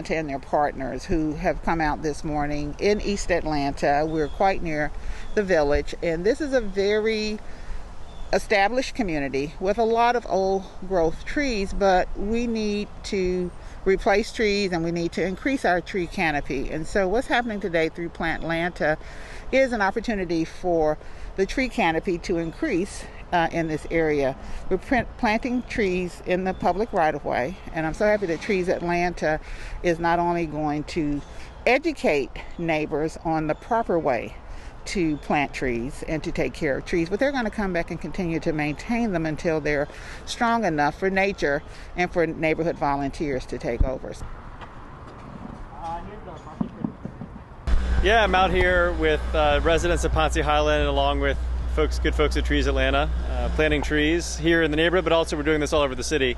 And their partners who have come out this morning in East Atlanta. We're quite near the village, and this is a very established community with a lot of old growth trees, but we need to replace trees and we need to increase our tree canopy. And so what's happening today through Plant Atlanta is an opportunity for the tree canopy to increase in this area. We're planting trees in the public right-of-way, and I'm so happy that Trees Atlanta is not only going to educate neighbors on the proper way to plant trees and to take care of trees, but they're going to come back and continue to maintain them until they're strong enough for nature and for neighborhood volunteers to take over. Yeah, I'm out here with residents of Ponce Highland along with good folks at Trees Atlanta, planting trees here in the neighborhood, but also we're doing this all over the city,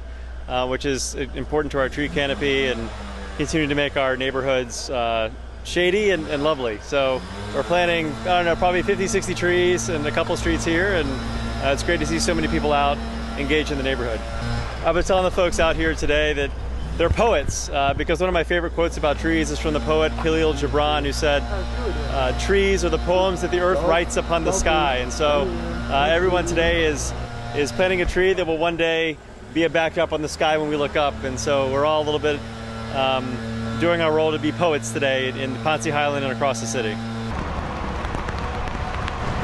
which is important to our tree canopy and continuing to make our neighborhoods shady and lovely. So we're planting, I don't know, probably 50, 60 trees in a couple streets here, and it's great to see so many people out engaged in the neighborhood. I've been telling the folks out here today that they're poets, because one of my favorite quotes about trees is from the poet Khalil Gibran, who said, trees are the poems that the earth writes upon the sky. And so everyone today is planting a tree that will one day be a backdrop on the sky when we look up. And so we're all a little bit doing our role to be poets today in Ponce Highland and across the city.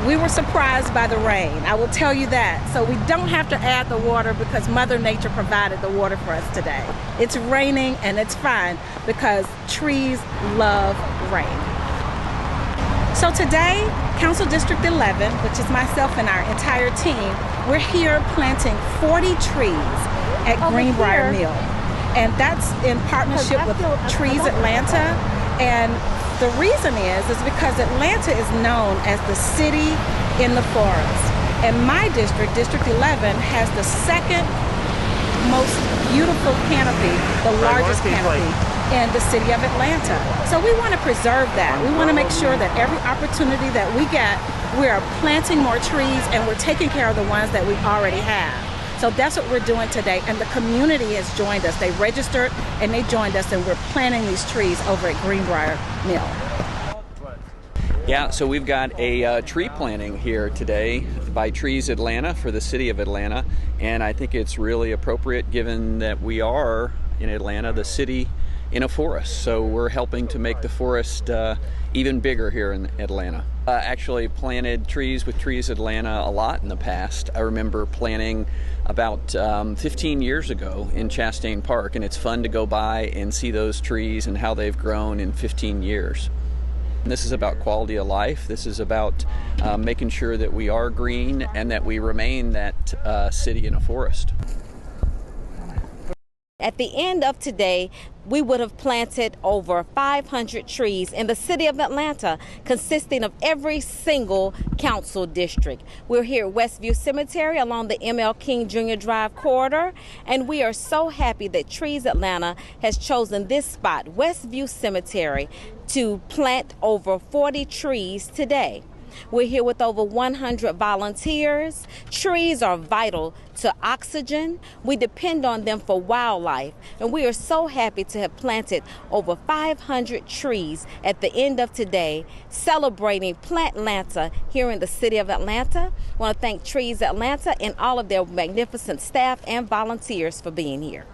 We were surprised by the rain, I will tell you that. So we don't have to add the water because Mother Nature provided the water for us today. It's raining and it's fine because trees love rain. So today, Council District 11, which is myself and our entire team, we're here planting 40 trees at Greenbrier Mill. And that's in partnership with Trees Atlanta. And the reason is because Atlanta is known as the city in the forest. And my district, District 11, has the second most beautiful canopy, the largest canopy in the city of Atlanta. So we want to preserve that. We want to make sure that every opportunity that we get, we are planting more trees and we're taking care of the ones that we already have. So that's what we're doing today, and the community has joined us. They registered and they joined us, and we're planting these trees over at Greenbrier Mill. Yeah, so we've got a tree planting here today by Trees Atlanta for the city of Atlanta, and I think it's really appropriate given that we are in Atlanta, the city in a forest. So we're helping to make the forest even bigger here in Atlanta. Actually planted trees with Trees Atlanta a lot in the past. I remember planting about 15 years ago in Chastain Park, and it's fun to go by and see those trees and how they've grown in 15 years. And this is about quality of life. This is about making sure that we are green and that we remain that city in a forest. At the end of today, we would have planted over 500 trees in the city of Atlanta, consisting of every single council district. We're here at Westview Cemetery along the M.L. King Jr. Drive corridor, and we are so happy that Trees Atlanta has chosen this spot, Westview Cemetery, to plant over 40 trees today. We're here with over 100 volunteers. Trees are vital to oxygen. We depend on them for wildlife, and we are so happy to have planted over 500 trees at the end of today, celebrating Plant Atlanta here in the city of Atlanta. I want to thank Trees Atlanta and all of their magnificent staff and volunteers for being here.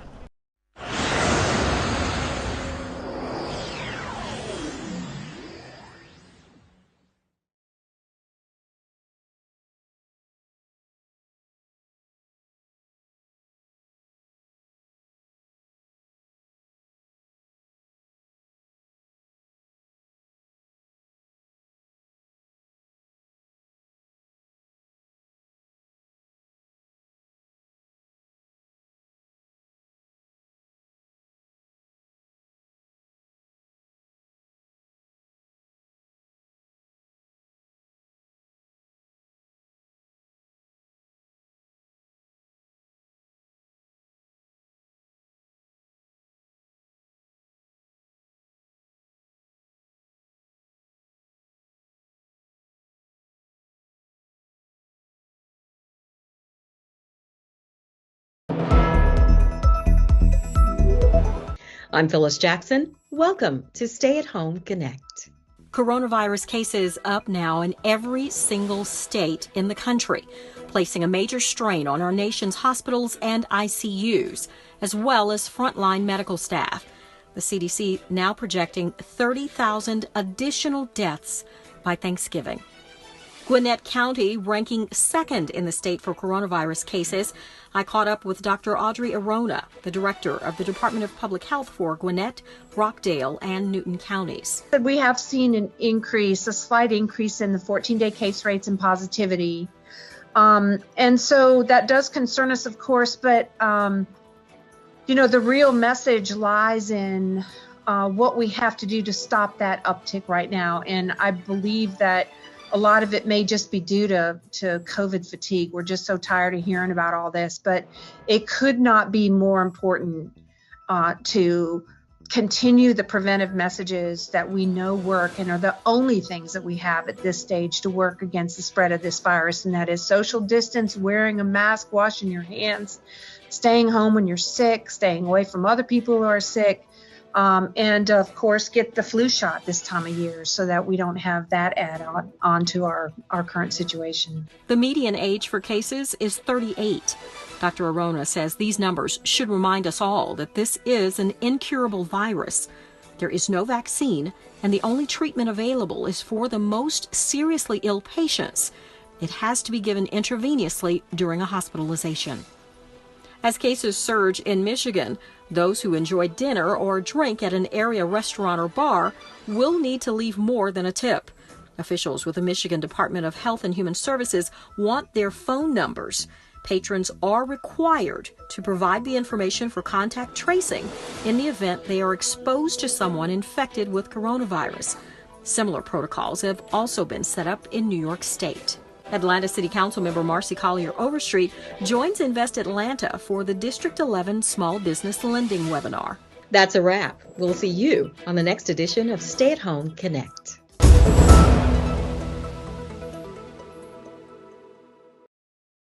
I'm Phyllis Jackson. Welcome to Stay at Home Connect. Coronavirus cases up now in every single state in the country, placing a major strain on our nation's hospitals and ICUs, as well as frontline medical staff. The CDC now projecting 30,000 additional deaths by Thanksgiving. Gwinnett County ranking second in the state for coronavirus cases. I caught up with Dr. Audrey Arona, the director of the Department of Public Health for Gwinnett, Rockdale, and Newton counties. We have seen an increase, a slight increase in the 14-day case rates and positivity. And so that does concern us, of course, but the real message lies in what we have to do to stop that uptick right now. And I believe that a lot of it may just be due to COVID fatigue. We're just so tired of hearing about all this, but it could not be more important to continue the preventive messages that we know work and are the only things that we have at this stage to work against the spread of this virus, and that is social distance, wearing a mask, washing your hands, staying home when you're sick, staying away from other people who are sick, and of course get the flu shot this time of year so that we don't have that add on to our current situation. The median age for cases is 38. Dr. Arona says these numbers should remind us all that this is an incurable virus. There is no vaccine, and the only treatment available is for the most seriously ill patients. It has to be given intravenously during a hospitalization. As cases surge in Michigan, those who enjoy dinner or drink at an area restaurant or bar will need to leave more than a tip. Officials with the Michigan Department of Health and Human Services want their phone numbers. Patrons are required to provide the information for contact tracing in the event they are exposed to someone infected with coronavirus. Similar protocols have also been set up in New York State. Atlanta City Council member Marcy Collier Overstreet joins Invest Atlanta for the District 11 Small Business Lending webinar. That's a wrap. We'll see you on the next edition of Stay at Home Connect.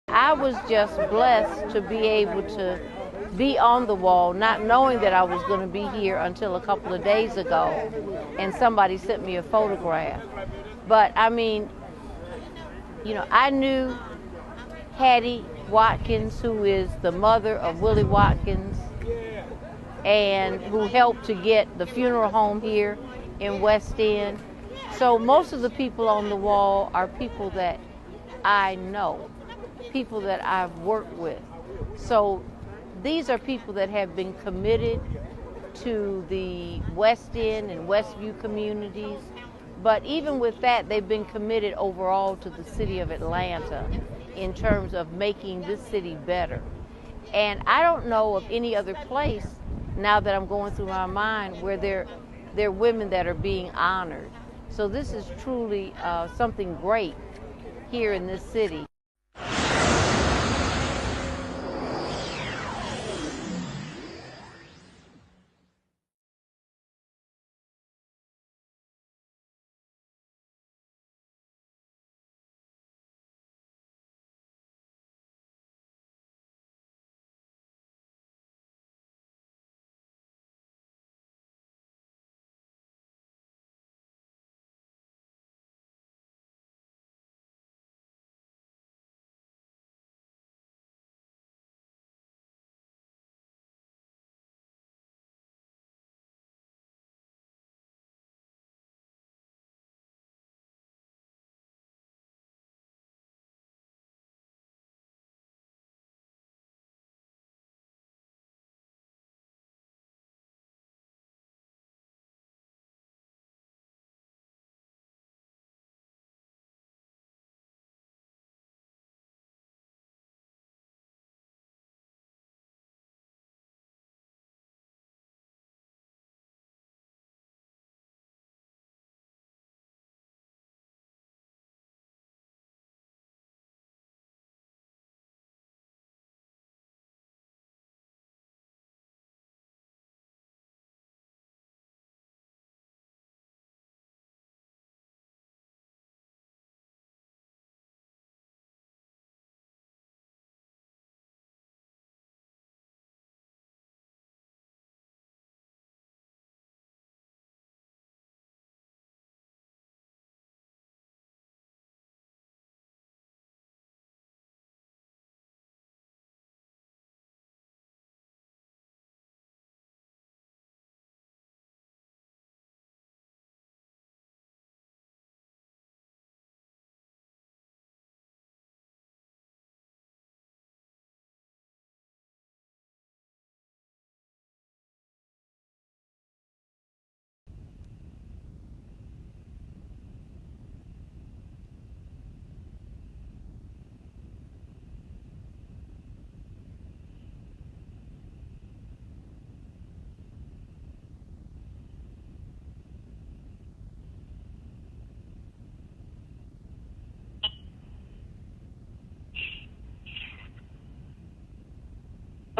I was just blessed to be able to be on the wall, not knowing that I was going to be here until a couple of days ago, and somebody sent me a photograph. But I mean, I knew Hattie Watkins, who is the mother of Willie Watkins, and who helped to get the funeral home here in West End. So most of the people on the wall are people that I know, people that I've worked with. So these are people that have been committed to the West End and Westview communities. But even with that, they've been committed overall to the city of Atlanta in terms of making this city better. And I don't know of any other place, now that I'm going through my mind, where there are women that are being honored. So this is truly something great here in this city.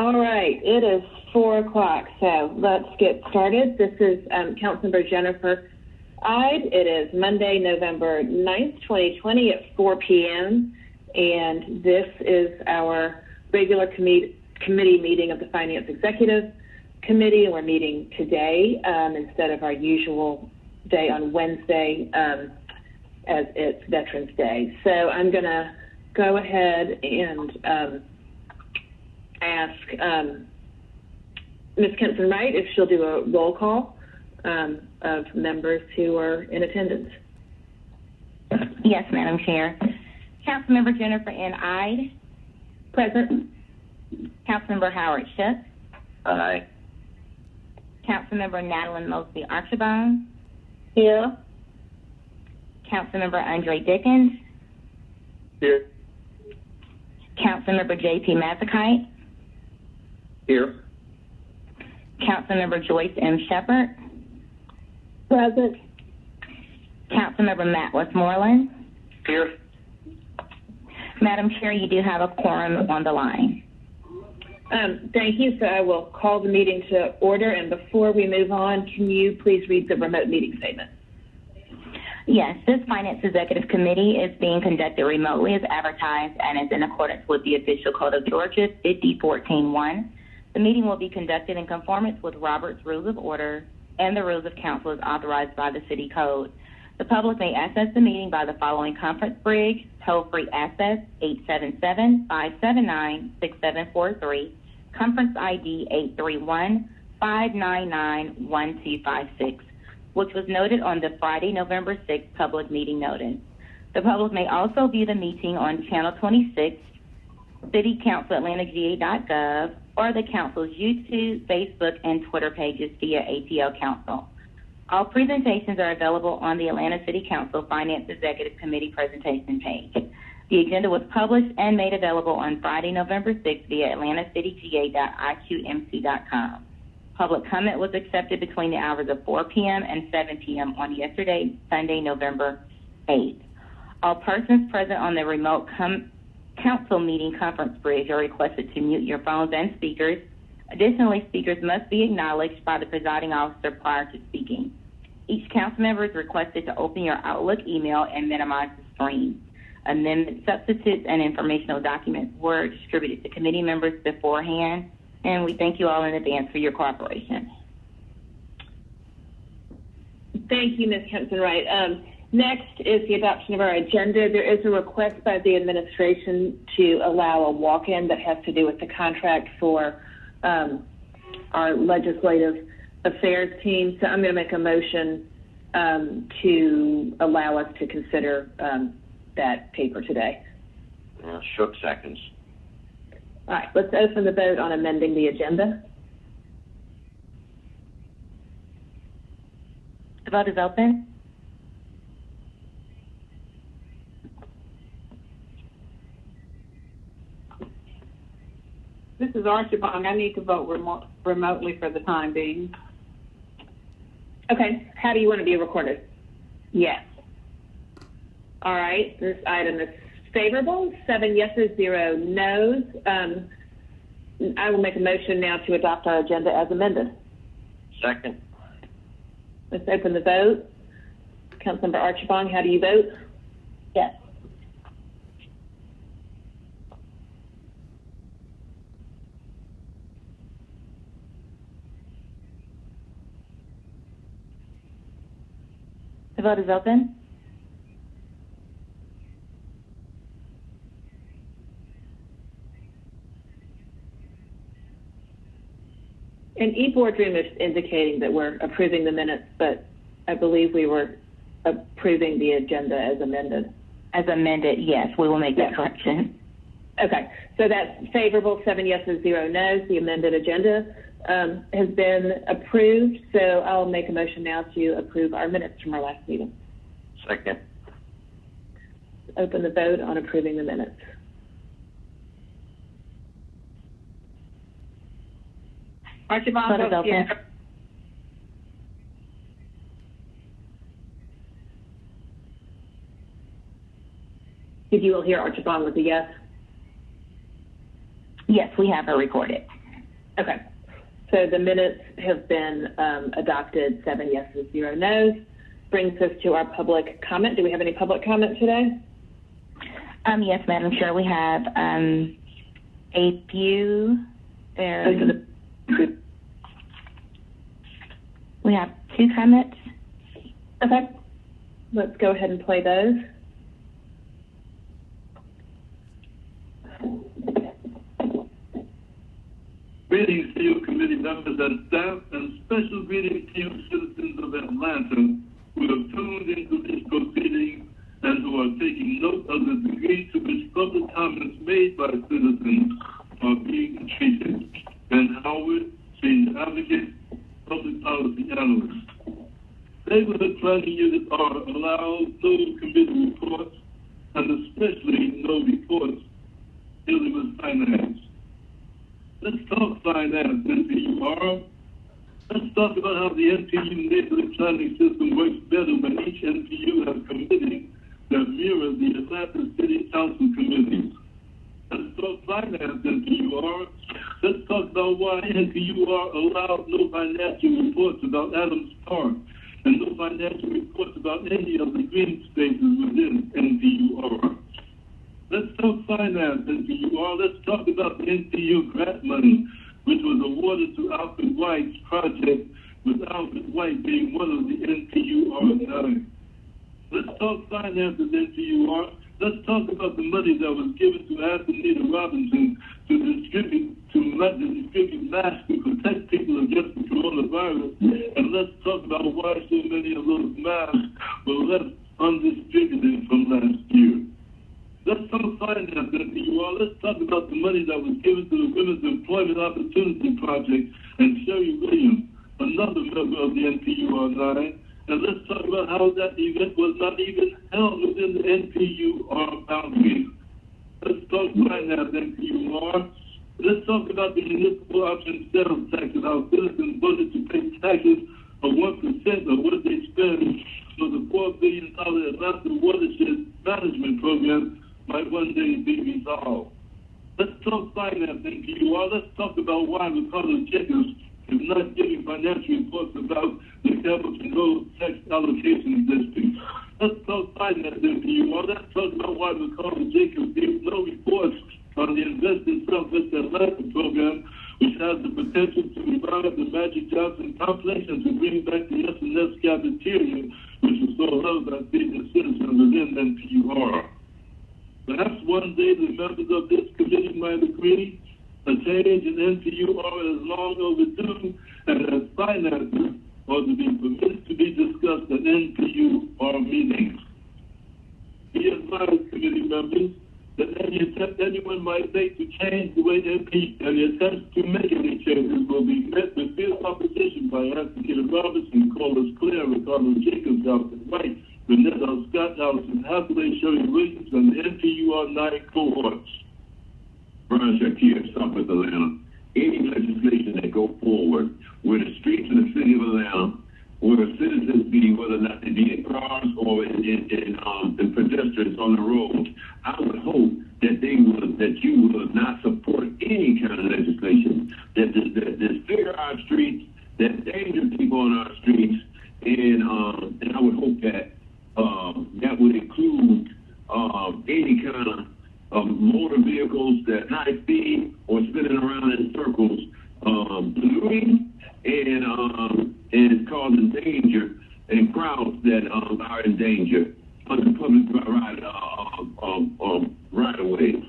All right, it is 4 o'clock, so let's get started. This is Councilmember Jennifer Ide. It is Monday, November 9th, 2020 at 4 p.m., and this is our regular committee meeting of the Finance Executive Committee, and we're meeting today instead of our usual day on Wednesday as it's Veterans Day. So I'm going to go ahead and ask Ms. Kempson-Wright if she'll do a roll call of members who are in attendance. Yes, Madam Chair. Councilmember Jennifer N. Ide. Present. Councilmember Howard Schuss. Aye. Councilmember Natalie Mosley Archibong. Here. Councilmember Andre Dickens. Here. Councilmember J.P. Mazikite. Here. Councilmember Joyce M. Shepherd. Present. Councilmember Matt Westmoreland. Here. Madam Chair, you do have a quorum on the line. Thank you. So I will call the meeting to order. And before we move on, can you please read the remote meeting statement? Yes, this Finance Executive Committee is being conducted remotely as advertised and is in accordance with the official Code of Georgia 5014-1. The meeting will be conducted in conformance with Robert's Rules of Order and the Rules of Council as authorized by the City Code. The public may access the meeting by the following conference bridge: toll-free access 877-579-6743, conference ID 831-599-1256, which was noted on the Friday, November 6th public meeting notice. The public may also view the meeting on Channel 26, citycouncilatlanta.ga.gov, or the Council's YouTube, Facebook, and Twitter pages via ATL Council. All presentations are available on the Atlanta City Council Finance Executive Committee presentation page. The agenda was published and made available on Friday, November 6th via atlantacitygA.iqmc.com. Public comment was accepted between the hours of 4 p.m. and 7 p.m. on yesterday, Sunday, November 8th. All persons present on the remote council meeting conference bridge are requested to mute your phones and speakers. Additionally, speakers must be acknowledged by the presiding officer prior to speaking. Each council member is requested to open your Outlook email and minimize the screen. Amendments, substitutes, and informational documents were distributed to committee members beforehand, and we thank you all in advance for your cooperation. Thank you, Ms. Kempson-Wright. Next is the adoption of our agenda. There is a request by the administration to allow a walk-in that has to do with the contract for our legislative affairs team. So I'm going to make a motion to allow us to consider that paper today. Shook seconds. All right, let's open the vote on amending the agenda. The vote is open. This is Archibong. I need to vote remotely for the time being. Okay. How do you want to be recorded? Yes. All right. This item is favorable. 7 yeses, 0 noes. I will make a motion now to adopt our agenda as amended. Second. Let's open the vote. Councilmember Archibong, how do you vote? Yes. The vote is open. And eBoardroom is indicating that we're approving the minutes, but I believe we were approving the agenda as amended. As amended, yes, we will make that correction. Okay, so that's favorable, 7 yeses, 0 noes. The amended agenda has been approved, so I'll make a motion now to approve our minutes from our last meeting. Second. Open the vote on approving the minutes. Archibong votes yes. Did you all hear Archibong with a yes? Yes, we have her recorded. Okay. So the minutes have been adopted, 7 yeses, 0 no's. Brings us to our public comment. Do we have any public comment today? Yes, Madam Chair, we have a few. We have 2 comments. Okay. Let's go ahead and play those. Greetings to you, committee members and staff, and special greetings to you, citizens of Atlanta, who have tuned into these proceedings and who are taking note of the degree to which public comments made by citizens are being treated. Ben Howard, senior advocate, public policy analyst. Neighborhood planning units are allowed no committee reports, and especially no reports dealing with finance. Let's talk finance, NPUR. Let's talk about how the NPU neighborhood planning system works better when each NPU has committees that mirror the Atlanta City Council committees. Let's talk finance, NPUR. Let's talk about why NPUR allowed no financial reports about Adams Park and no financial reports about any of the green spaces within NPUR. Let's talk finance, NPUR. Let's talk about the NPU grant money, which was awarded to Alfred White's project, with Alfred White being one of the NPUR 9. Let's talk finance at NPUR. Let's talk about the money that was given to Anthony Robinson to distribute masks to protect people against the coronavirus. And let's talk about why so many of those masks were left undistributed from last year. Let's talk finance, NPUR. Let's talk about the money that was given to the Women's Employment Opportunity Project and Sherry Williams, another member of the NPUR 9. And let's talk about how that event was not even held within the NPUR boundaries. Let's talk finance, NPUR. Let's talk about the municipal option sales tax and how citizens voted to pay taxes of 1% of what they spend for the $4 billion Atlanta Watershed Management Program might one day be resolved. Let's talk finance, NPUR. Let's talk about why Ricardo Jacobs is not giving financial reports about the Capital Road Tax Allocation District. Let's talk finance, NPUR. Let's talk about why Ricardo Jacobs gives no reports on the Invest in Southwest Atlanta program, which has the potential to revive the Magic Johnson complex and to bring back the S&S cafeteria, which was so loved by senior citizens within NPUR. Perhaps one day the members of this committee might agree a change in NPUR is long overdue, and as finances ought to be permitted to be discussed at NPUR meetings. We advise committee members that any attempt anyone might make to change the way any attempts to make any changes will be met with fierce opposition by Anthony Robinson, Corliss Clare, Ricardo Jacobs, Alfred White, Renetta Scott, Allison Hathaway, Sherry Williams, and the NPUR 9 cohorts. Brian Shakir, Southwest Atlanta. Any legislation that go forward where the streets of the city of Atlanta, where citizens be, whether or not they be in cars or in pedestrians on the road, I would hope that you would not support any kind of legislation that disfigure our streets, that endanger people on our streets, and I would hope that that would include any kind of motor vehicles that high speed or spinning around in circles, polluting and causing danger and crowds that are in danger on the public right of way.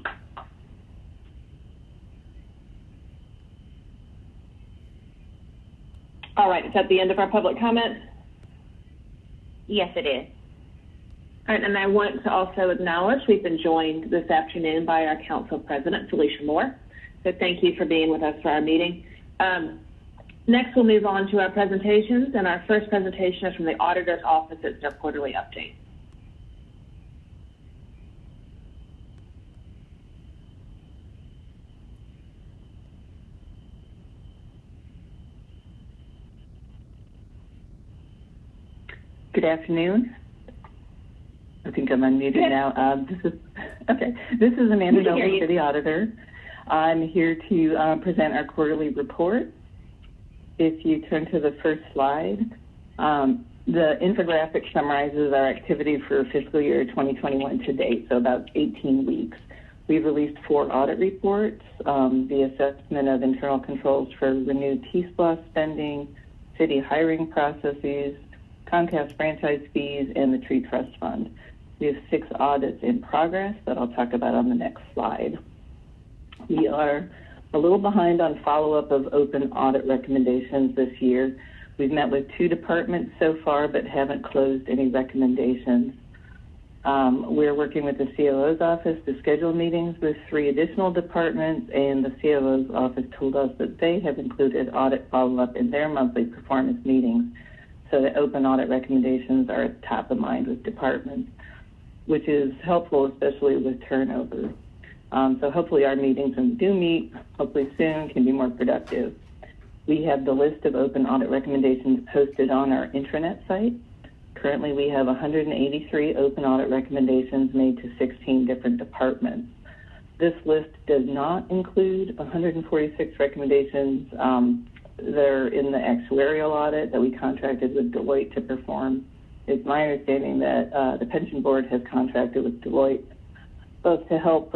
All right, is that the end of our public comment? Yes, it is. All right, and I want to also acknowledge we've been joined this afternoon by our Council President, Felicia Moore. So thank you for being with us for our meeting. Next, we'll move on to our presentations, and our first presentation is from the Auditor's Office. It's their quarterly update. Good afternoon. I think I'm unmuted now. This is Amanda Doble, City Auditor. I'm here to present our quarterly report. If you turn to the first slide, the infographic summarizes our activity for fiscal year 2021 to date, so about 18 weeks. We've released 4 audit reports, the assessment of internal controls for renewed T-SPLOST spending, city hiring processes, Comcast franchise fees, and the Tree Trust Fund. We have 6 audits in progress that I'll talk about on the next slide. We are a little behind on follow-up of open audit recommendations this year. We've met with 2 departments so far, but haven't closed any recommendations. We're working with the COO's office to schedule meetings with 3 additional departments, and the COO's office told us that they have included audit follow-up in their monthly performance meetings, so that open audit recommendations are top of mind with departments, which is helpful, especially with turnover. So hopefully our meetings, when we do meet, hopefully soon, can be more productive. We have the list of open audit recommendations posted on our intranet site. Currently, we have 183 open audit recommendations made to 16 different departments. This list does not include 146 recommendations that are in the actuarial audit that we contracted with Deloitte to perform. It's my understanding that the pension board has contracted with Deloitte both to help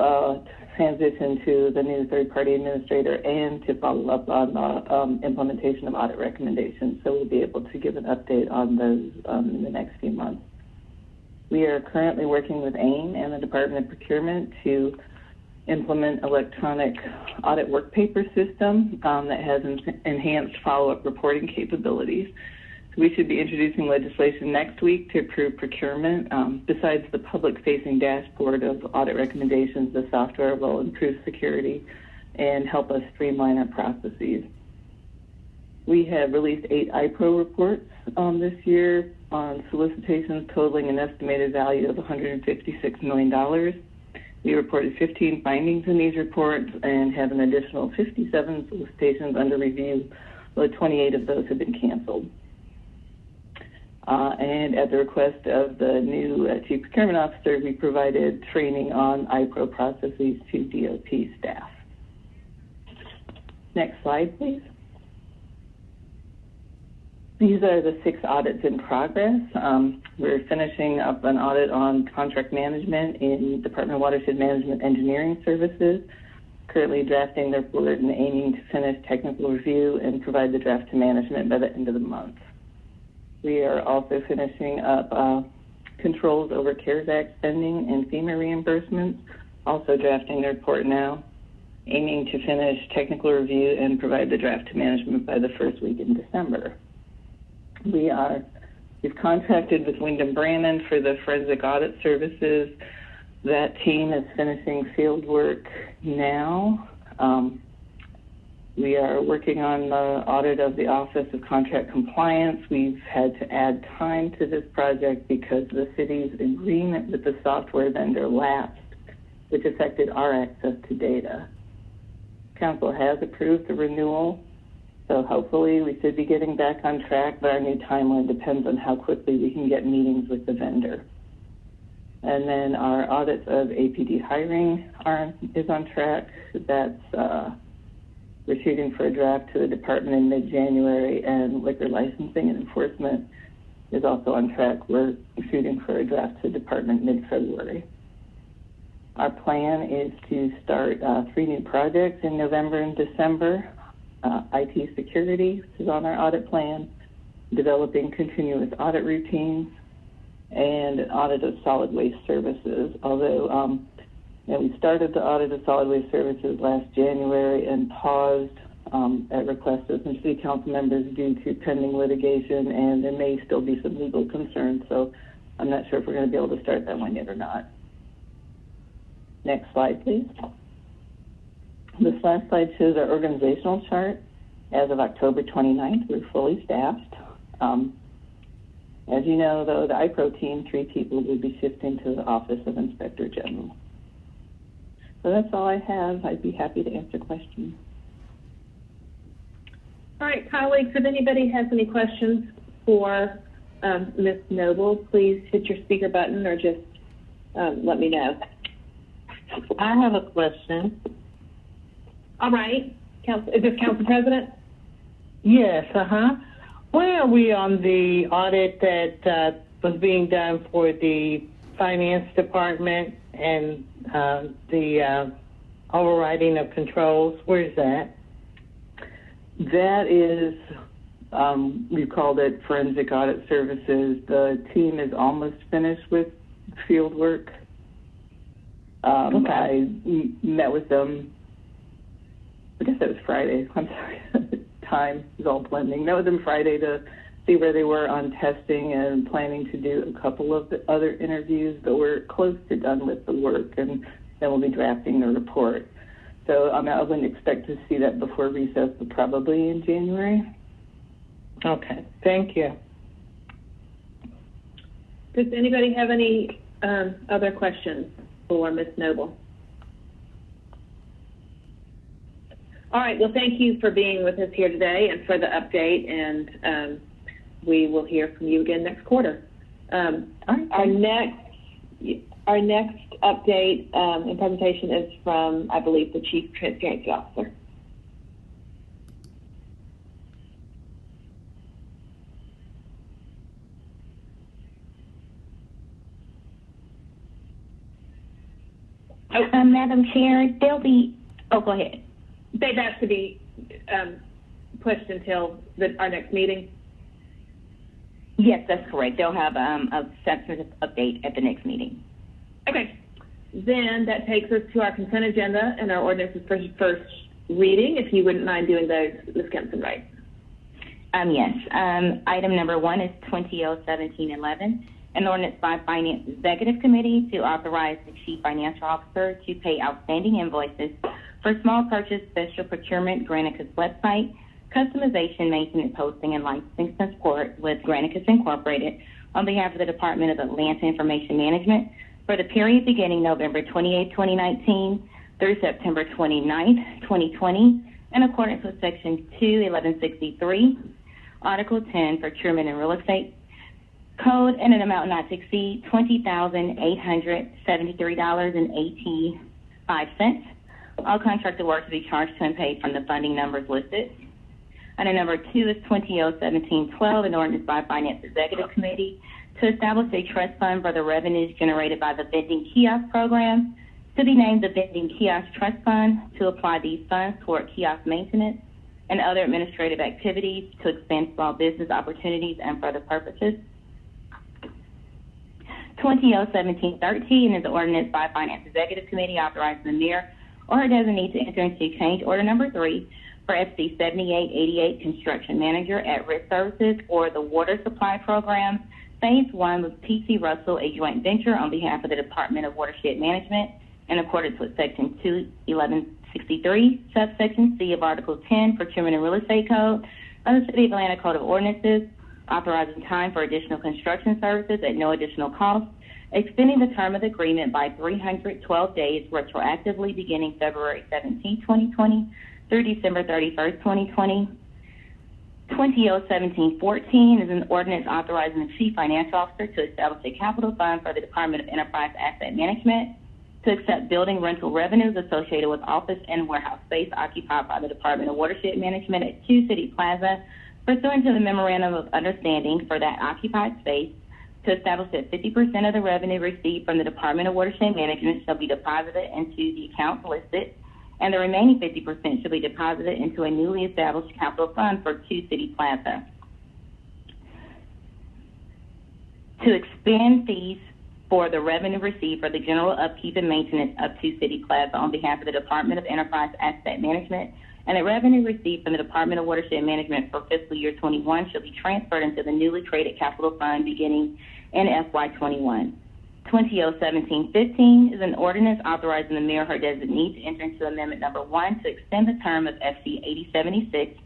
transition to the new third-party administrator and to follow up on the implementation of audit recommendations. So we'll be able to give an update on those in the next few months. We are currently working with AIM and the Department of Procurement to implement electronic audit work paper system that has enhanced follow-up reporting capabilities. We should be introducing legislation next week to approve procurement. Besides the public-facing dashboard of audit recommendations, the software will improve security and help us streamline our processes. We have released 8 IPRO reports this year on solicitations totaling an estimated value of $156 million. We reported 15 findings in these reports and have an additional 57 solicitations under review, though 28 of those have been canceled. And at the request of the new Chief Procurement Officer, we provided training on IPRO processes to DOT staff. Next slide, please. These are the 6 audits in progress. We're finishing up an audit on contract management in Department of Watershed Management Engineering Services, currently drafting their report and aiming to finish technical review and provide the draft to management by the end of the month. We are also finishing up controls over CARES Act spending and FEMA reimbursements, also drafting the report now, aiming to finish technical review and provide the draft to management by the first week in December. We've contracted with Wyndham Brannon for the forensic audit services. That team is finishing field work now. We are working on the audit of the Office of Contract Compliance. We've had to add time to this project because the city's agreement with the software vendor lapsed, which affected our access to data. Council has approved the renewal, so hopefully we should be getting back on track, but our new timeline depends on how quickly we can get meetings with the vendor. And then our audits of APD hiring is on track. We're shooting for a draft to the department in mid-January, and liquor licensing and enforcement is also on track. We're shooting for a draft to the department mid-February. Our plan is to start 3 new projects in November and December. IT security, which is on our audit plan, developing continuous audit routines, and an audit of solid waste services. Although we started the audit of solid waste services last January and paused at request of some city council members due to pending litigation, and there may still be some legal concerns, so I'm not sure if we're going to be able to start that one yet or not. Next slide, please. This last slide shows our organizational chart. As of October 29th, we're fully staffed. As you know, though, the IPRO team, 3 people will be shifting to the Office of Inspector General. So that's all I have. I'd be happy to answer questions. All right, colleagues, if anybody has any questions for Ms. Noble, please hit your speaker button or just let me know. I have a question. All right. Is this Council President? Yes, Where are we on the audit that was being done for the Finance Department and the overriding of controls? Where is that? That is, we called it Forensic Audit Services. The team is almost finished with field work. I met with them, I guess that was Friday. I'm sorry, time is all blending. Met with them Friday to see where they were on testing and planning to do a couple of the other interviews, but we're close to done with the work, and then we'll be drafting the report. So I wouldn't expect to see that before recess, but probably in January. Okay, thank you. Does anybody have any other questions for Ms. Noble? All right, well, thank you for being with us here today and for the update, and we will hear from you again next quarter. Our next update and presentation is from, I believe, the Chief Transparency Officer. Madam Chair, there'll be, go ahead. They've asked to be pushed until our next meeting? Yes, that's correct. They'll have a substantive update at the next meeting. Okay. Then that takes us to our consent agenda and our ordinances for first reading, if you wouldn't mind doing those, Ms. Kempson-Wright. Yes. Item number 1 is 20-1711, an ordinance by Finance Executive Committee to authorize the Chief Financial Officer to pay outstanding invoices for small purchase special procurement Granicus website, customization, maintenance, hosting, and licensing support with Granicus Incorporated on behalf of the Department of Atlanta Information Management for the period beginning November 28, 2019 through September 29, 2020, in accordance with Section 21163, Article 10, Procurement and Real Estate Code, in an amount not to exceed $20,873.85. All contracted work to be charged to and paid from the funding numbers listed. Item number 2 is 20-1712, an ordinance by Finance Executive Committee to establish a trust fund for the revenues generated by the vending kiosk program, to be named the Vending Kiosk Trust Fund, to apply these funds toward kiosk maintenance and other administrative activities to expand small business opportunities and for other purposes. 20-1713 is the ordinance by Finance Executive Committee authorizing the mayor or her designee to enter into change order number 3 for FC 7888 Construction Manager at Risk Services or the Water Supply Program, Phase 1 with PC Russell, a joint venture on behalf of the Department of Watershed Management in accordance with Section 21163, subsection C of Article 10, Procurement and Real Estate Code of the City of Atlanta Code of Ordinances, authorizing time for additional construction services at no additional cost, extending the term of the agreement by 312 days retroactively beginning February 17, 2020 through December 31st, 2020. 20-1714 is an ordinance authorizing the Chief Financial Officer to establish a capital fund for the Department of Enterprise Asset Management to accept building rental revenues associated with office and warehouse space occupied by the Department of Watershed Management at 2 City Plaza, pursuant to the Memorandum of Understanding for that occupied space, to establish that 50% of the revenue received from the Department of Watershed Management shall be deposited into the accounts listed, and the remaining 50% shall be deposited into a newly established capital fund for 2 City Plaza. To expend fees for the revenue received for the general upkeep and maintenance of 2 City Plaza on behalf of the Department of Enterprise Asset Management, and the revenue received from the Department of Watershed Management for fiscal year 21 shall be transferred into the newly created capital fund beginning in FY21. 20-1715 is an ordinance authorizing the mayor or her designee to enter into Amendment Number 1 to extend the term of FC 8076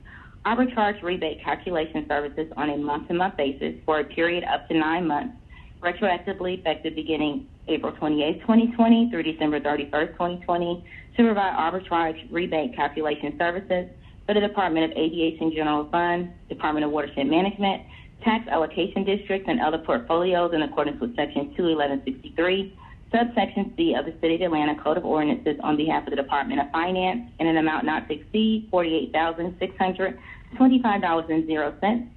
arbitrage rebate calculation services on a month-to-month basis for a period up to 9 months, retroactively effective beginning April 28, 2020 through December 31st, 2020, to provide arbitrage rebate calculation services for the Department of Aviation General Fund, Department of Watershed Management, tax allocation districts, and other portfolios in accordance with Section 21163, subsection C of the City of Atlanta Code of Ordinances on behalf of the Department of Finance in an amount not to exceed $48,625.00.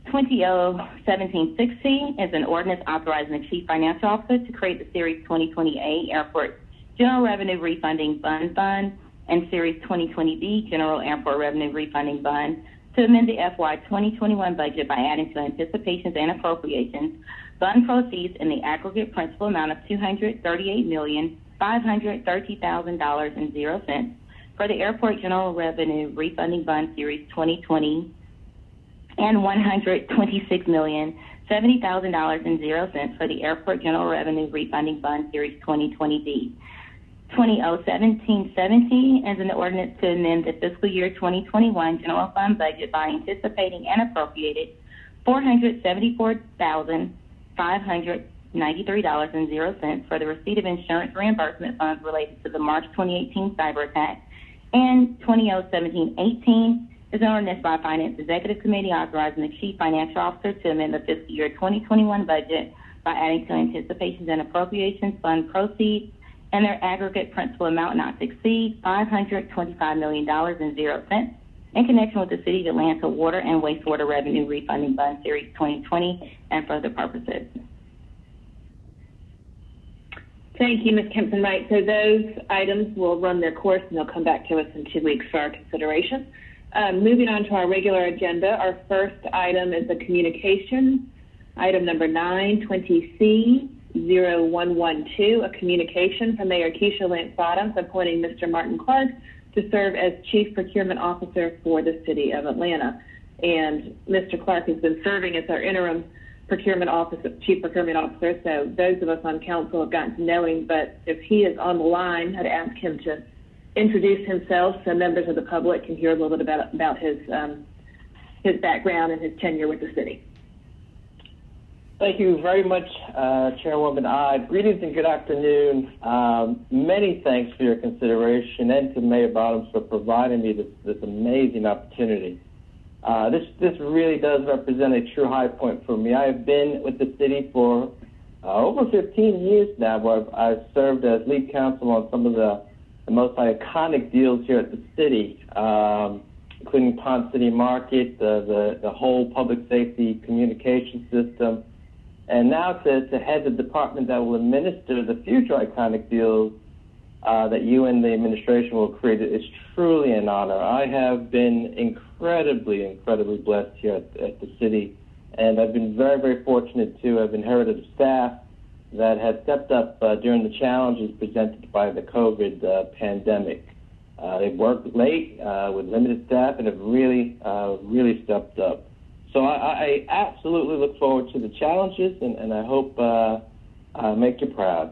20-01760 is an ordinance authorizing the Chief Financial Officer to create the Series 2020A Airport General Revenue Refunding Fund and Series 2020B General Airport Revenue Refunding Fund to amend the FY 2021 budget by adding to anticipations and appropriations fund proceeds in the aggregate principal amount of $238,530,000.00 for the Airport General Revenue Refunding Fund Series 2020 and $126,070,000.00 for the Airport General Revenue Refunding Fund Series 2020B. 20-01770 is an ordinance to amend the fiscal year 2021 general fund budget by anticipating and appropriated $474,593.00 for the receipt of insurance reimbursement funds related to the March 2018 cyber attack. And 20-01718 is an ordinance by Finance Executive Committee authorizing the Chief Financial Officer to amend the fiscal year 2021 budget by adding to anticipations and appropriations fund proceeds and their aggregate principal amount not to exceed $525,000,00 in connection with the City of Atlanta Water and Wastewater Revenue Refunding Fund Series 2020 and for other purposes. Thank you, Ms. Kempton-Wright. So those items will run their course and they'll come back to us in 2 weeks for our consideration. Moving on to our regular agenda, our first item is a communication. Item number 920C0112, a communication from Mayor Keisha Lance Bottoms appointing Mr. Martin Clark to serve as Chief Procurement Officer for the City of Atlanta. And Mr. Clark has been serving as our interim Chief Procurement Officer, so those of us on council have gotten to know him, but if he is on the line, I'd ask him to introduce himself so members of the public can hear a little bit about his background and his tenure with the city. Thank you very much, Chairwoman Ide. Greetings and good afternoon. Many thanks for your consideration and to Mayor Bottoms for providing me this amazing opportunity. This really does represent a true high point for me. I have been with the city for over 15 years now, where I've served as lead counsel on some of the most iconic deals here at the city, including Pond City Market, the whole public safety communication system, and now to head the department that will administer the future iconic deals that you and the administration will create is truly an honor. I have been incredibly blessed here at the city, and I've been very, very fortunate to have inherited a staff that has stepped up during the challenges presented by the COVID pandemic. They've worked late with limited staff and have really stepped up. So I absolutely look forward to the challenges, and I hope I make you proud.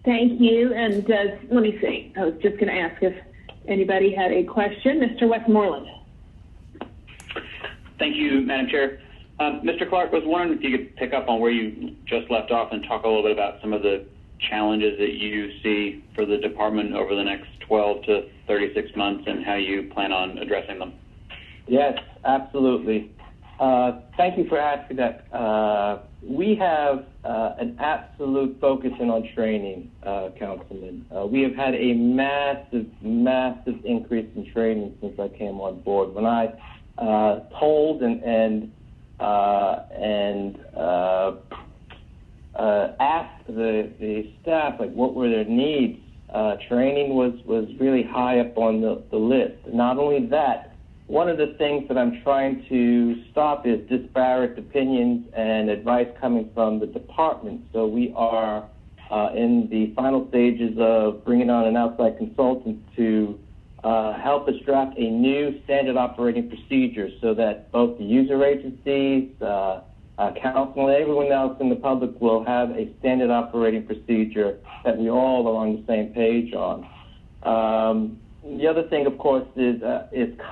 Thank you. And let me see. I was just going to ask if anybody had a question. Mr. Westmoreland. Thank you, Madam Chair. Mr. Clark, was wondering if you could pick up on where you just left off and talk a little bit about some of the challenges that you see for the department over the next 12 to 36 months and how you plan on addressing them. Yes, absolutely. Thank you for asking that. We have an absolute focus on training, Councilman. We have had a massive increase in training since I came on board. When I told and asked the staff what were their needs, training was really high up on the list. Not only that, one of the things that I'm trying to stop is disparate opinions and advice coming from the department. So we are in the final stages of bringing on an outside consultant to help us draft a new standard operating procedure so that both the user agencies, council, and everyone else in the public will have a standard operating procedure that we all are on the same page on. The other thing, of course, is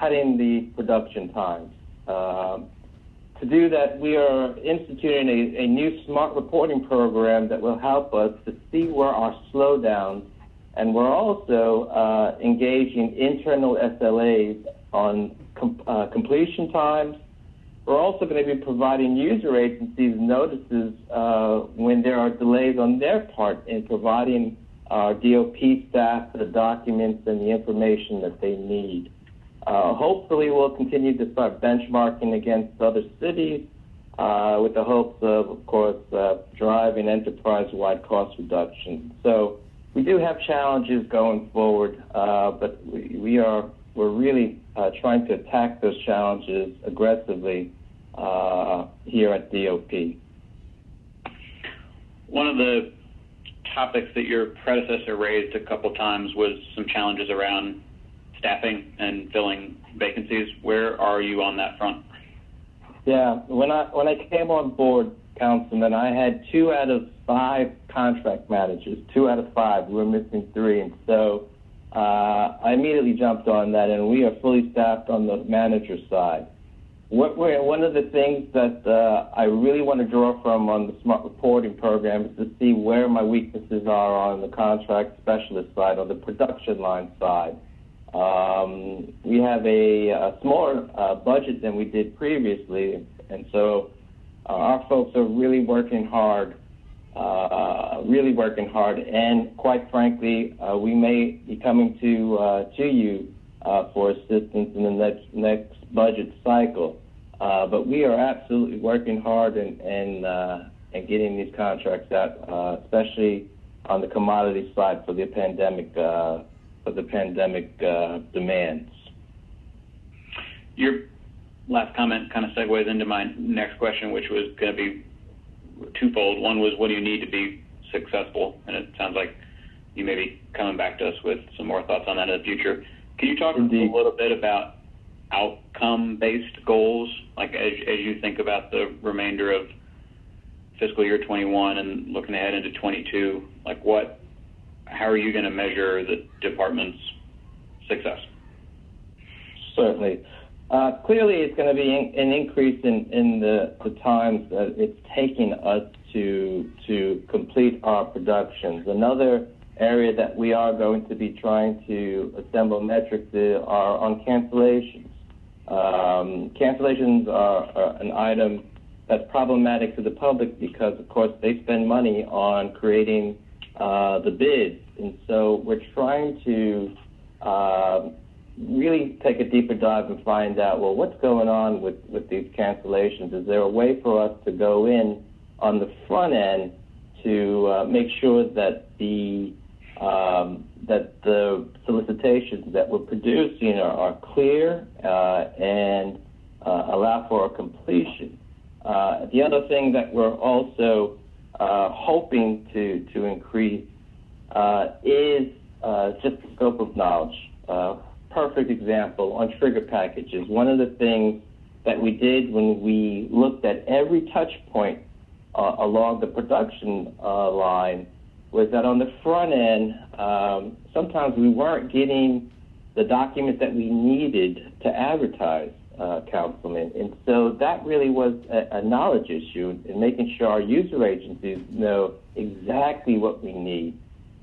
cutting the production times. To do that, we are instituting a new smart reporting program that will help us to see where our slowdowns, and we're also engaging internal SLAs on completion times We're also going to be providing user agencies notices when there are delays on their part in providing our DOP staff the documents and the information that they need. Hopefully, we'll continue to start benchmarking against other cities with the hopes of course, driving enterprise-wide cost reduction. So we do have challenges going forward, but we're really trying to attack those challenges aggressively here at DOP. One of the topics that your predecessor raised a couple times was some challenges around staffing and filling vacancies. Where are you on that front? Yeah, when I came on board, Councilman, I had 2 out of 5 contract managers, 2 out of 5. We were missing 3, and so I immediately jumped on that, and we are fully staffed on the manager side. One of the things that I really want to draw from on the Smart Reporting program is to see where my weaknesses are on the contract specialist side, on the production line side. We have a smaller budget than we did previously, and so our folks are really working hard, and quite frankly, we may be coming to you for assistance in the next budget cycle. But we are absolutely working hard and getting these contracts out, especially on the commodity side for the pandemic demands. Your last comment kind of segues into my next question, which was going to be twofold. One was, what do you need to be successful? And it sounds like you may be coming back to us with some more thoughts on that in the future. Can you talk a little bit about outcome-based goals, like as you think about the remainder of fiscal year 21 and looking ahead into 22, like how are you going to measure the department's success? Certainly. Clearly, it's going to be an increase in the times that it's taking us to complete our productions. Another area that we are going to be trying to assemble metrics are on cancellations. Cancellations are an item that's problematic to the public because, of course, they spend money on creating the bids. And so we're trying to really take a deeper dive and find out, well, what's going on with these cancellations? Is there a way for us to go in on the front end to make sure that the solicitations that we're producing are clear and allow for a completion? The other thing that we're also hoping to increase is just the scope of knowledge. Perfect example on trigger packages. One of the things that we did when we looked at every touch point along the production line was that on the front end, sometimes we weren't getting the documents that we needed to advertise, Councilman. And so that really was a knowledge issue in making sure our user agencies know exactly what we need.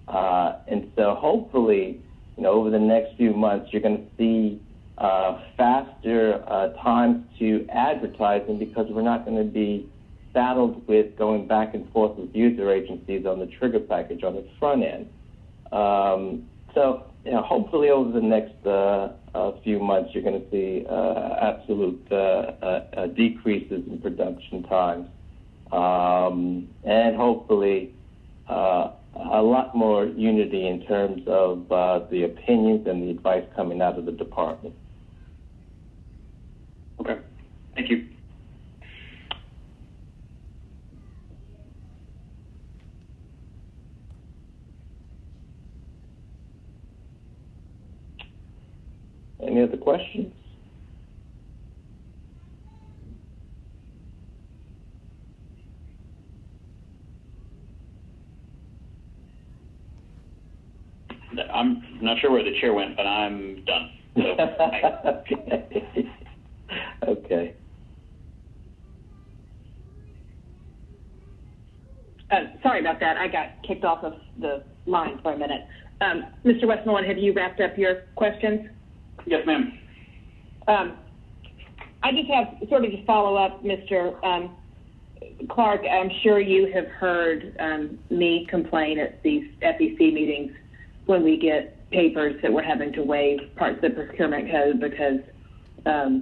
And so hopefully, over the next few months, you're going to see faster times to advertising because we're not going to be saddled with going back and forth with user agencies on the trigger package on the front end. So hopefully over the next few months, you're going to see absolute decreases in production times, and hopefully a lot more unity in terms of the opinions and the advice coming out of the department. Okay, thank you. Any other questions? I'm not sure where the chair went, but I'm done. So, Okay. Sorry about that. I got kicked off of the line for a minute. Mr. Westmoreland, have you wrapped up your questions? Yes, ma'am. I just have sort of to follow up, Mr. Clark. I'm sure you have heard me complain at these FEC meetings when we get papers that we're having to waive parts of the procurement code because a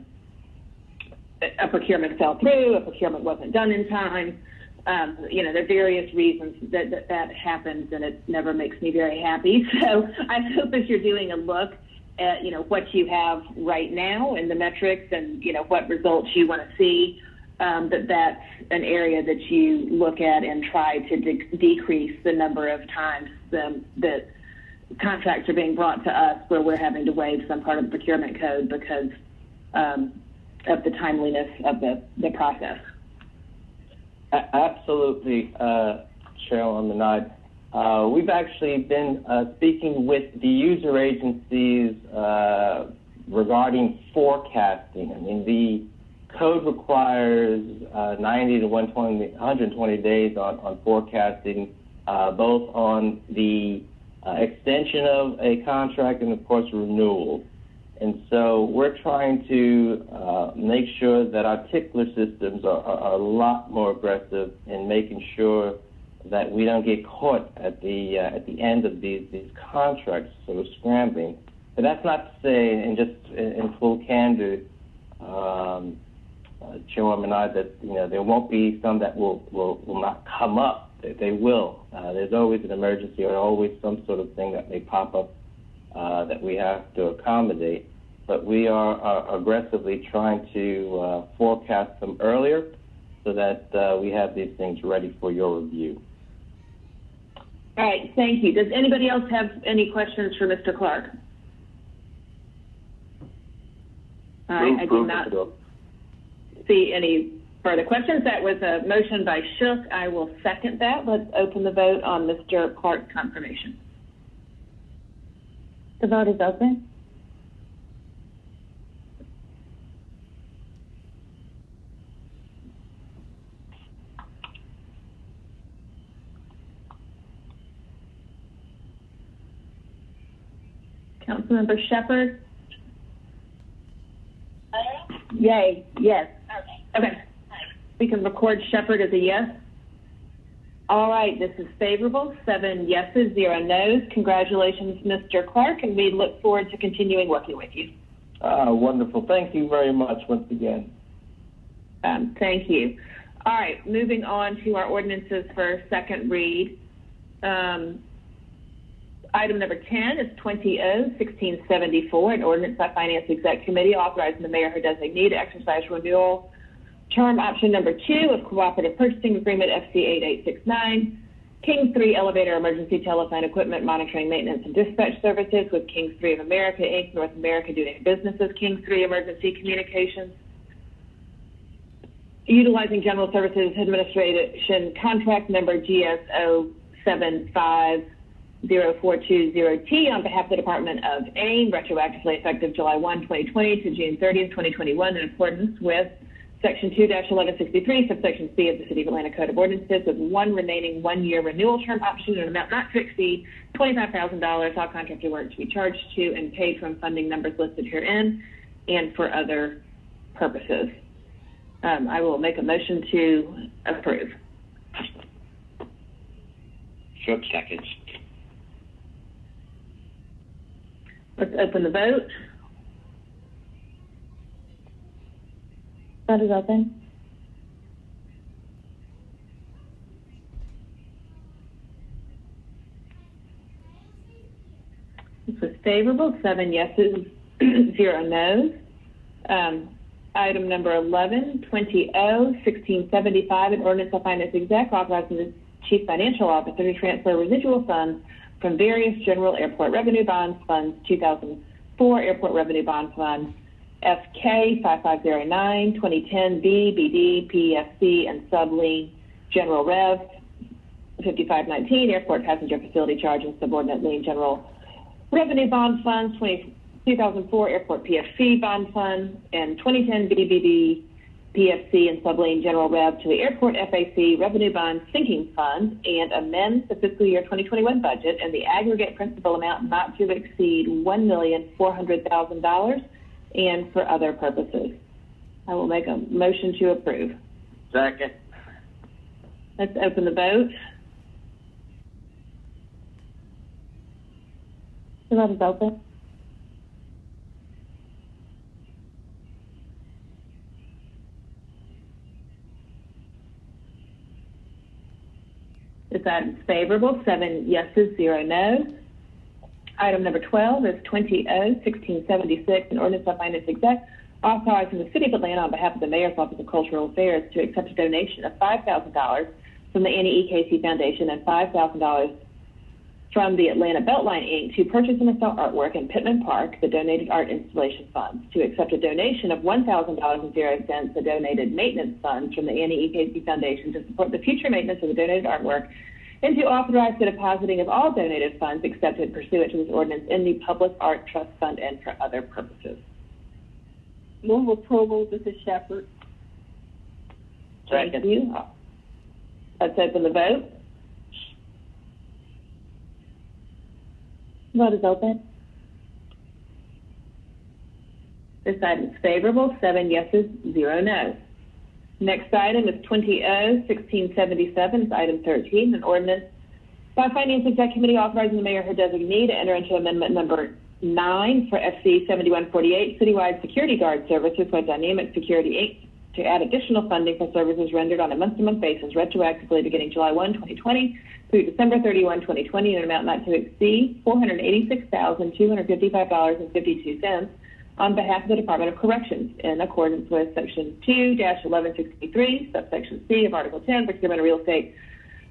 procurement fell through, a procurement wasn't done in time. There are various reasons that happens, and it never makes me very happy. So I hope as you're doing a look at, what you have right now and the metrics and, what results you want to see, that's an area that you look at and try to decrease the number of times that contracts are being brought to us where we're having to waive some part of the procurement code because of the timeliness of the process. Absolutely, Chairwoman Ide. We've actually been speaking with the user agencies regarding forecasting. I mean, the code requires 90 to 120 days on forecasting, both on the extension of a contract and, of course, renewal. And so we're trying to make sure that our tickler systems are a lot more aggressive in making sure that we don't get caught at the end of these contracts sort of scrambling. But that's not to say, and just in full candor, Chairwoman I, that there won't be some that will not come up. They will. There's always an emergency or always some sort of thing that may pop up that we have to accommodate, but we are aggressively trying to forecast them earlier so that we have these things ready for your review. All right, thank you. Does anybody else have any questions for Mr. Clark? All right, I do not see any further questions. That was a motion by Shook. I will second that. Let's open the vote on Mr. Clark's confirmation. The vote is open. Councilmember Shepherd? Yay, yes. Okay. We can record Shepherd as a yes. All right, this is favorable. 7 yeses, 0 noes. Congratulations, Mr. Clark, and we look forward to continuing working with you. Wonderful. Thank you very much once again. Thank you. All right, moving on to our ordinances for second read. Item number 10 is 20-1674, an ordinance by Finance Exec Committee authorizing the mayor or designee to exercise renewal term option number 2 of Cooperative Purchasing Agreement FC 8869, King 3 Elevator Emergency Telephone Equipment Monitoring, Maintenance, and Dispatch Services with King 3 of America, Inc., North America, doing business as King 3 Emergency Communications, utilizing General Services Administration Contract Number GSO 75042T on behalf of the Department of AIM, retroactively effective July 1, 2020 to June 30th, 2021, in accordance with Section 2-1163, subsection C of the City of Atlanta Code of Ordinances, with one remaining one-year renewal term option in an amount not to exceed $25,000, all contracted work to be charged to and paid from funding numbers listed herein, and for other purposes. I will make a motion to approve. Shook seconds. Let's open the vote. Vote is open. This was favorable, 7 yeses, 0 noes. Item number 11, 20-1675, an ordinance of Finance Exec authorizing the Chief Financial Officer to transfer residual funds from various General Airport Revenue Bonds Funds 2004 Airport Revenue Bond Fund FK 5509, 2010 B, BD, PFC, and Sublien General Rev 5519 Airport Passenger Facility Charge and Subordinate Lien General Revenue Bond Funds 2004 Airport PFC Bond Fund, and 2010 BBD, PFC, and Sublien General Rev to the Airport FAC Revenue Bond Sinking Fund, and amend the fiscal year 2021 budget and the aggregate principal amount not to exceed $1,400,000 and for other purposes. I will make a motion to approve. Second. Let's open the vote. The vote is open. This item is favorable, 7 yeses, 0 noes. Item number 12 is 20-1676, an ordinance by Finance Exec authorizing the City of Atlanta on behalf of the Mayor's Office of Cultural Affairs to accept a donation of $5,000 from the Annie E. Casey Foundation and $5,000 from the Atlanta Beltline, Inc. to purchase and install artwork in Pittman Park, the donated art installation funds, to accept a donation of $1,000.00, the donated maintenance funds from the Annie E. Casey Foundation to support the future maintenance of the donated artwork, and to authorize the depositing of all donated funds accepted pursuant to this ordinance in the Public Art Trust Fund and for other purposes. Move approval. This is Shepherd. Thank you. Let's open the vote. Vote is open. This item is favorable, 7 yeses, 0 noes. Next item is 20-1677. It's item 13, an ordinance by Finance Exec Committee authorizing the mayor or her designee to enter into amendment number 9 for FC 7148 citywide security guard services with Dynamic Security Inc. to add additional funding for services rendered on a month-to-month basis retroactively beginning July 1, 2020 through December 31, 2020 in an amount not to exceed $486,255.52 on behalf of the Department of Corrections in accordance with Section 2-1163, subsection C of Article 10, Procurement of Real Estate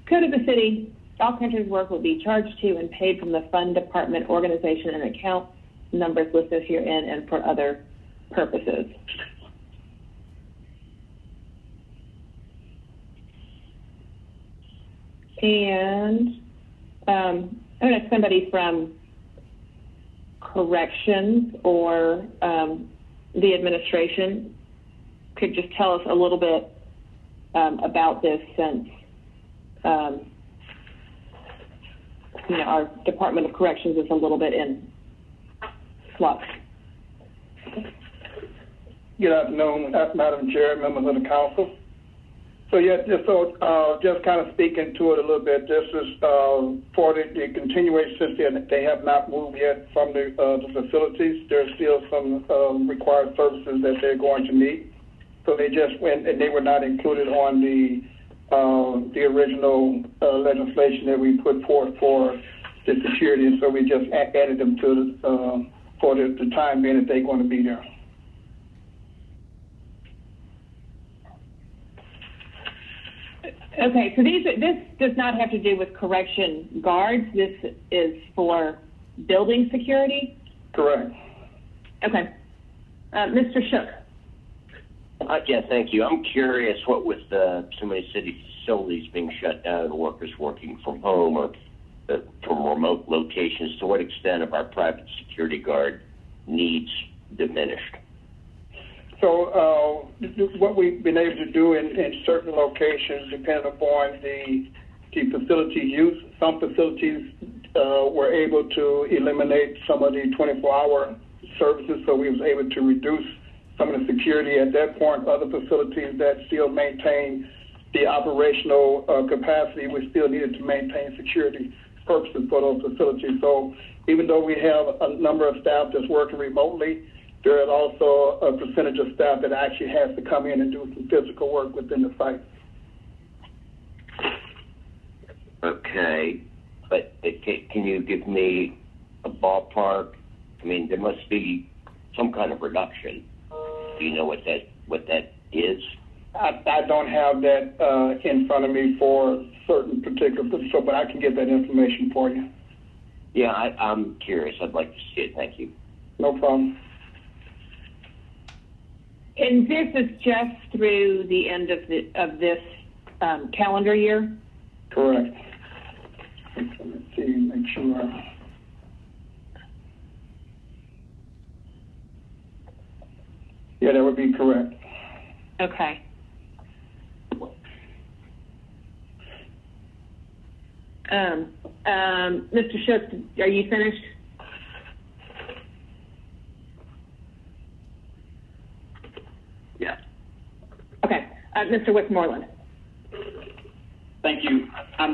Code of the City. All contracted work will be charged to and paid from the fund department organization and account numbers listed herein and for other purposes. And I don't know if somebody from Corrections or the administration could just tell us a little bit about this, since our Department of Corrections is a little bit in flux. Good afternoon, Madam Chair, members of the council. So just kind of speaking to it a little bit. This is for the continuation. They have not moved yet from the facilities. There's still some required services that they're going to need. So they just went, and they were not included on the original legislation that we put forth for the security, and so we just added them to for the time being that they're going to be there. Okay, so this does not have to do with correction guards. This is for building security? Correct. Okay. Mr. Shook. Yeah, thank you. I'm curious, what with so many city facilities being shut down and workers working from home or from remote locations, to what extent have our private security guard needs diminished? So what we've been able to do in certain locations, depending upon the facility use, some facilities were able to eliminate some of the 24-hour services, so we was able to reduce some of the security at that point. Other facilities that still maintain the operational capacity, we still needed to maintain security purposes for those facilities. So even though we have a number of staff that's working remotely, there is also a percentage of staff that actually has to come in and do some physical work within the site. Okay, but can you give me a ballpark? I mean, there must be some kind of reduction. Do you know what that is? I don't have that in front of me for certain particular, but I can get that information for you. Yeah, I'm curious. I'd like to see it. Thank you. No problem. And this is just through the end of this calendar year? Correct. Let's see, make sure. Yeah, that would be correct. Okay. Mr. Shook, are you finished? Yeah. Mr. Westmoreland. Thank you. I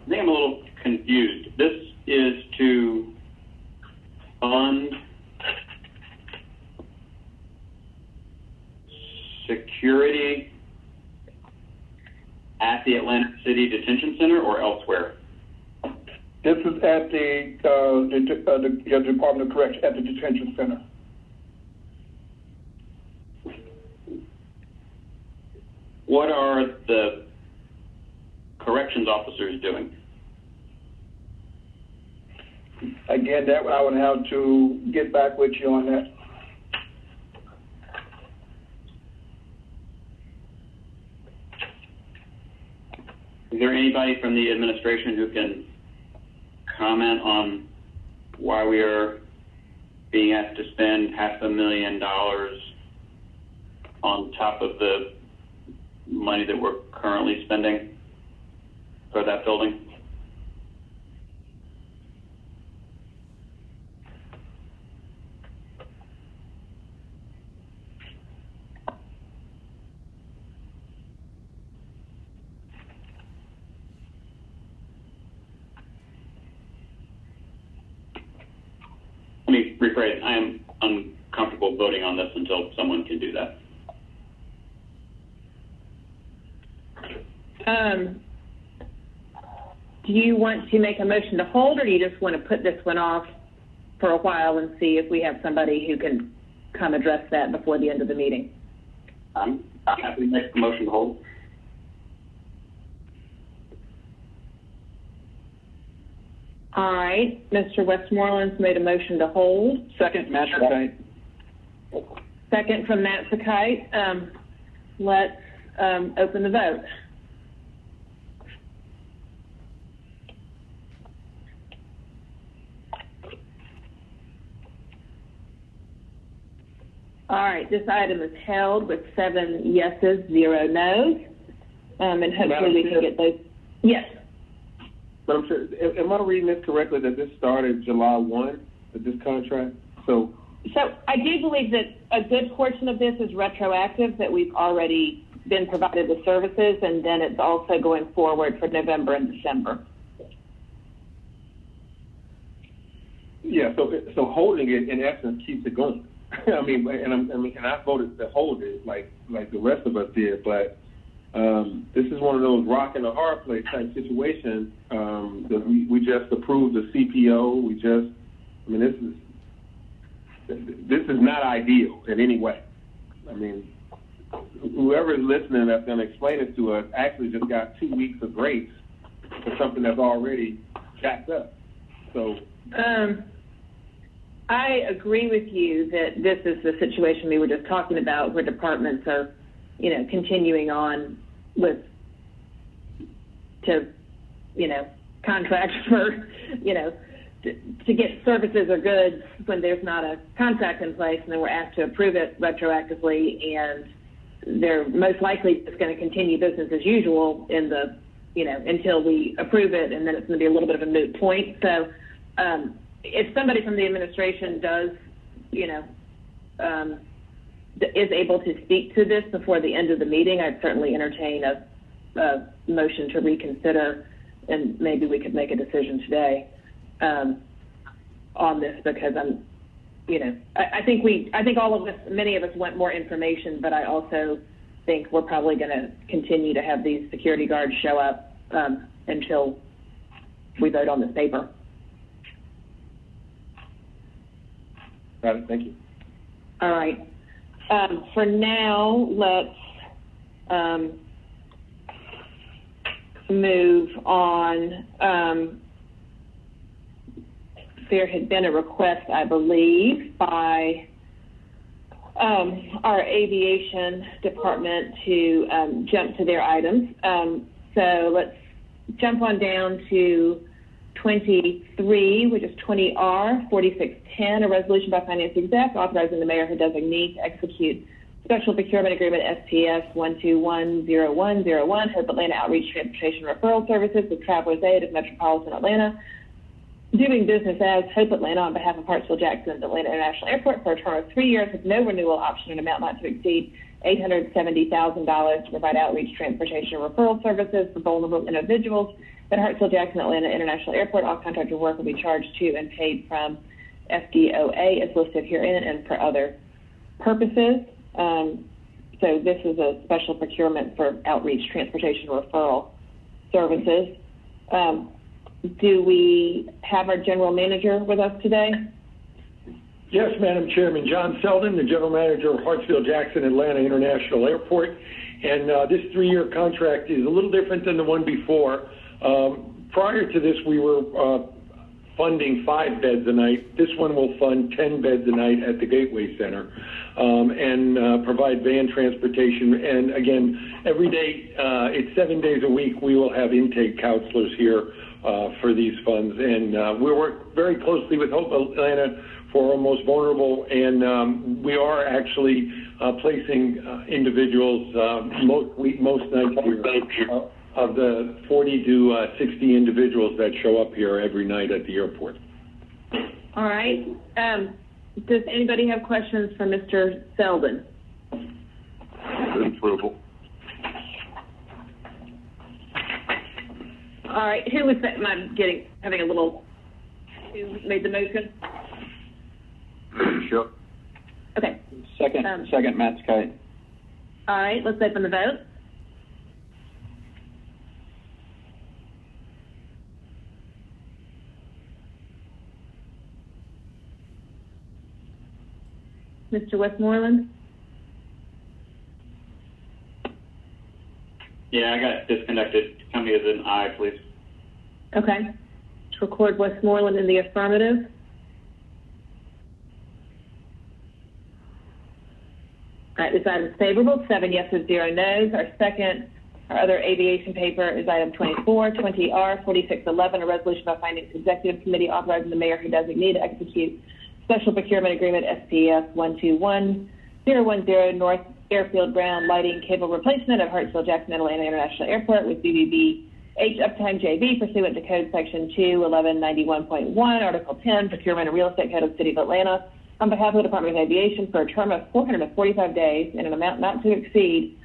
think I'm a little confused. This is to fund security at the Atlanta City Detention Center or elsewhere? This is at the Department of Corrections at the detention center. What are the corrections officers doing? Again, that I would have to get back with you on that. Is there anybody from the administration who can comment on why we are being asked to spend $500,000 on top of the money that we're currently spending for that building? Let me rephrase. I am uncomfortable voting on this until someone can do that. Do you want to make a motion to hold, or do you just want to put this one off for a while and see if we have somebody who can come address that before the end of the meeting? I'm happy to make the motion to hold. All right, Mr. Westmoreland's made a motion to hold. Second, Matt Sakite. Second from Matt Sakite. Let's open the vote. All right, this item is held with 7 yeses, 0 no's, and hopefully we can get those. Yes. Madam Chair, am I reading this correctly that this started July 1, this contract? So I do believe that a good portion of this is retroactive, that we've already been provided the services, and then it's also going forward for November and December. Yeah, so holding it in essence keeps it going. I mean, and I voted to hold it like the rest of us did, but this is one of those rock and a hard place type situations that we just approved the CPO. This is not ideal in any way. I mean, whoever is listening that's going to explain it to us actually just got 2 weeks of grace for something that's already jacked up. So. I agree with you that this is the situation we were just talking about, where departments are, continuing on with contracts for, to get services or goods when there's not a contract in place, and then we're asked to approve it retroactively, and they're most likely just going to continue business as usual in the, until we approve it, and then it's going to be a little bit of a moot point. So, if somebody from the administration does, is able to speak to this before the end of the meeting, I'd certainly entertain a motion to reconsider, and maybe we could make a decision today on this, because I think all of us, many of us want more information, but I also think we're probably going to continue to have these security guards show up until we vote on this paper. Got it. Thank you. All right. For now, let's move on. There had been a request, I believe, by our aviation department to jump to their items. So let's jump on down to 23, which is 20R 4610, a resolution by Finance Exec authorizing the mayor or designee to execute Special Procurement Agreement SPS 1210101, Hope Atlanta Outreach Transportation Referral Services with Travelers Aid of Metropolitan Atlanta, doing business as Hope Atlanta on behalf of Hartsfield-Jackson Atlanta International Airport for a term of 3 years with no renewal option, an amount not to exceed $870,000 to provide outreach, transportation, and referral services for vulnerable individuals at Hartsfield-Jackson Atlanta International Airport. All contracted work will be charged to and paid from FDOA as listed herein and for other purposes. So this is a special procurement for outreach, transportation, referral services. Do we have our general manager with us today? Yes, Madam Chairman. John Selden, the General Manager of Hartsfield-Jackson Atlanta International Airport. And this 3-year contract is a little different than the one before. Prior to this, we were funding 5 beds a night. This one will fund 10 beds a night at the Gateway Center and provide van transportation. And again, every day, it's 7 days a week, we will have intake counselors here for these funds. And we work very closely with Hope Atlanta for our most vulnerable, and we are actually placing individuals most nights here. Of the 40 to 60 individuals that show up here every night at the airport. All right. Does anybody have questions for Mr. Selden? Approval. All right. Who was that? Having a little. Who made the motion? Sure. Okay. Second, Matt Skite. All right. Let's open the vote. Mr. Westmoreland? Yeah, I got disconnected. Tell me as an aye, please. Okay. To record Westmoreland in the affirmative. All right, this item is favorable, 7 yeses, 0 no's. Our other aviation paper is item 24, 20R 4611, a resolution by Finance Executive Committee authorizing the mayor who designate to execute Special Procurement Agreement SPS 121010 North Airfield Ground Lighting Cable Replacement at Hartsfield-Jackson Atlanta International Airport with BBB H Uptime JV pursuant to Code Section 21191.1, Article 10, Procurement and Real Estate Code of the City of Atlanta, on behalf of the Department of Aviation for a term of 445 days in an amount not to exceed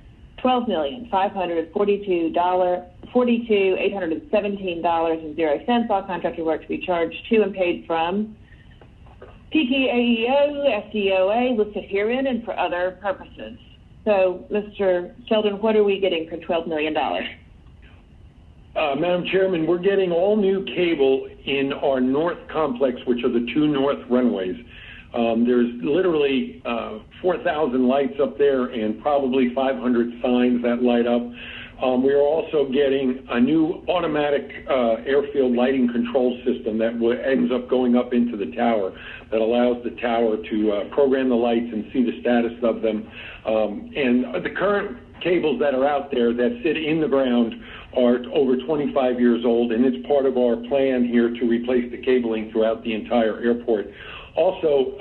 $12,542,817.0. All contracted work to be charged to and paid from PTAEO, FDOA, listed herein, and for other purposes. So, Mr. Sheldon, what are we getting for $12 million? Madam Chairman, we're getting all new cable in our north complex, which are the 2 north runways. There's literally 4,000 lights up there and probably 500 signs that light up. We are also getting a new automatic airfield lighting control system that ends up going up into the tower that allows the tower to program the lights and see the status of them. And the current cables that are out there that sit in the ground are over 25 years old, and it's part of our plan here to replace the cabling throughout the entire airport. Also,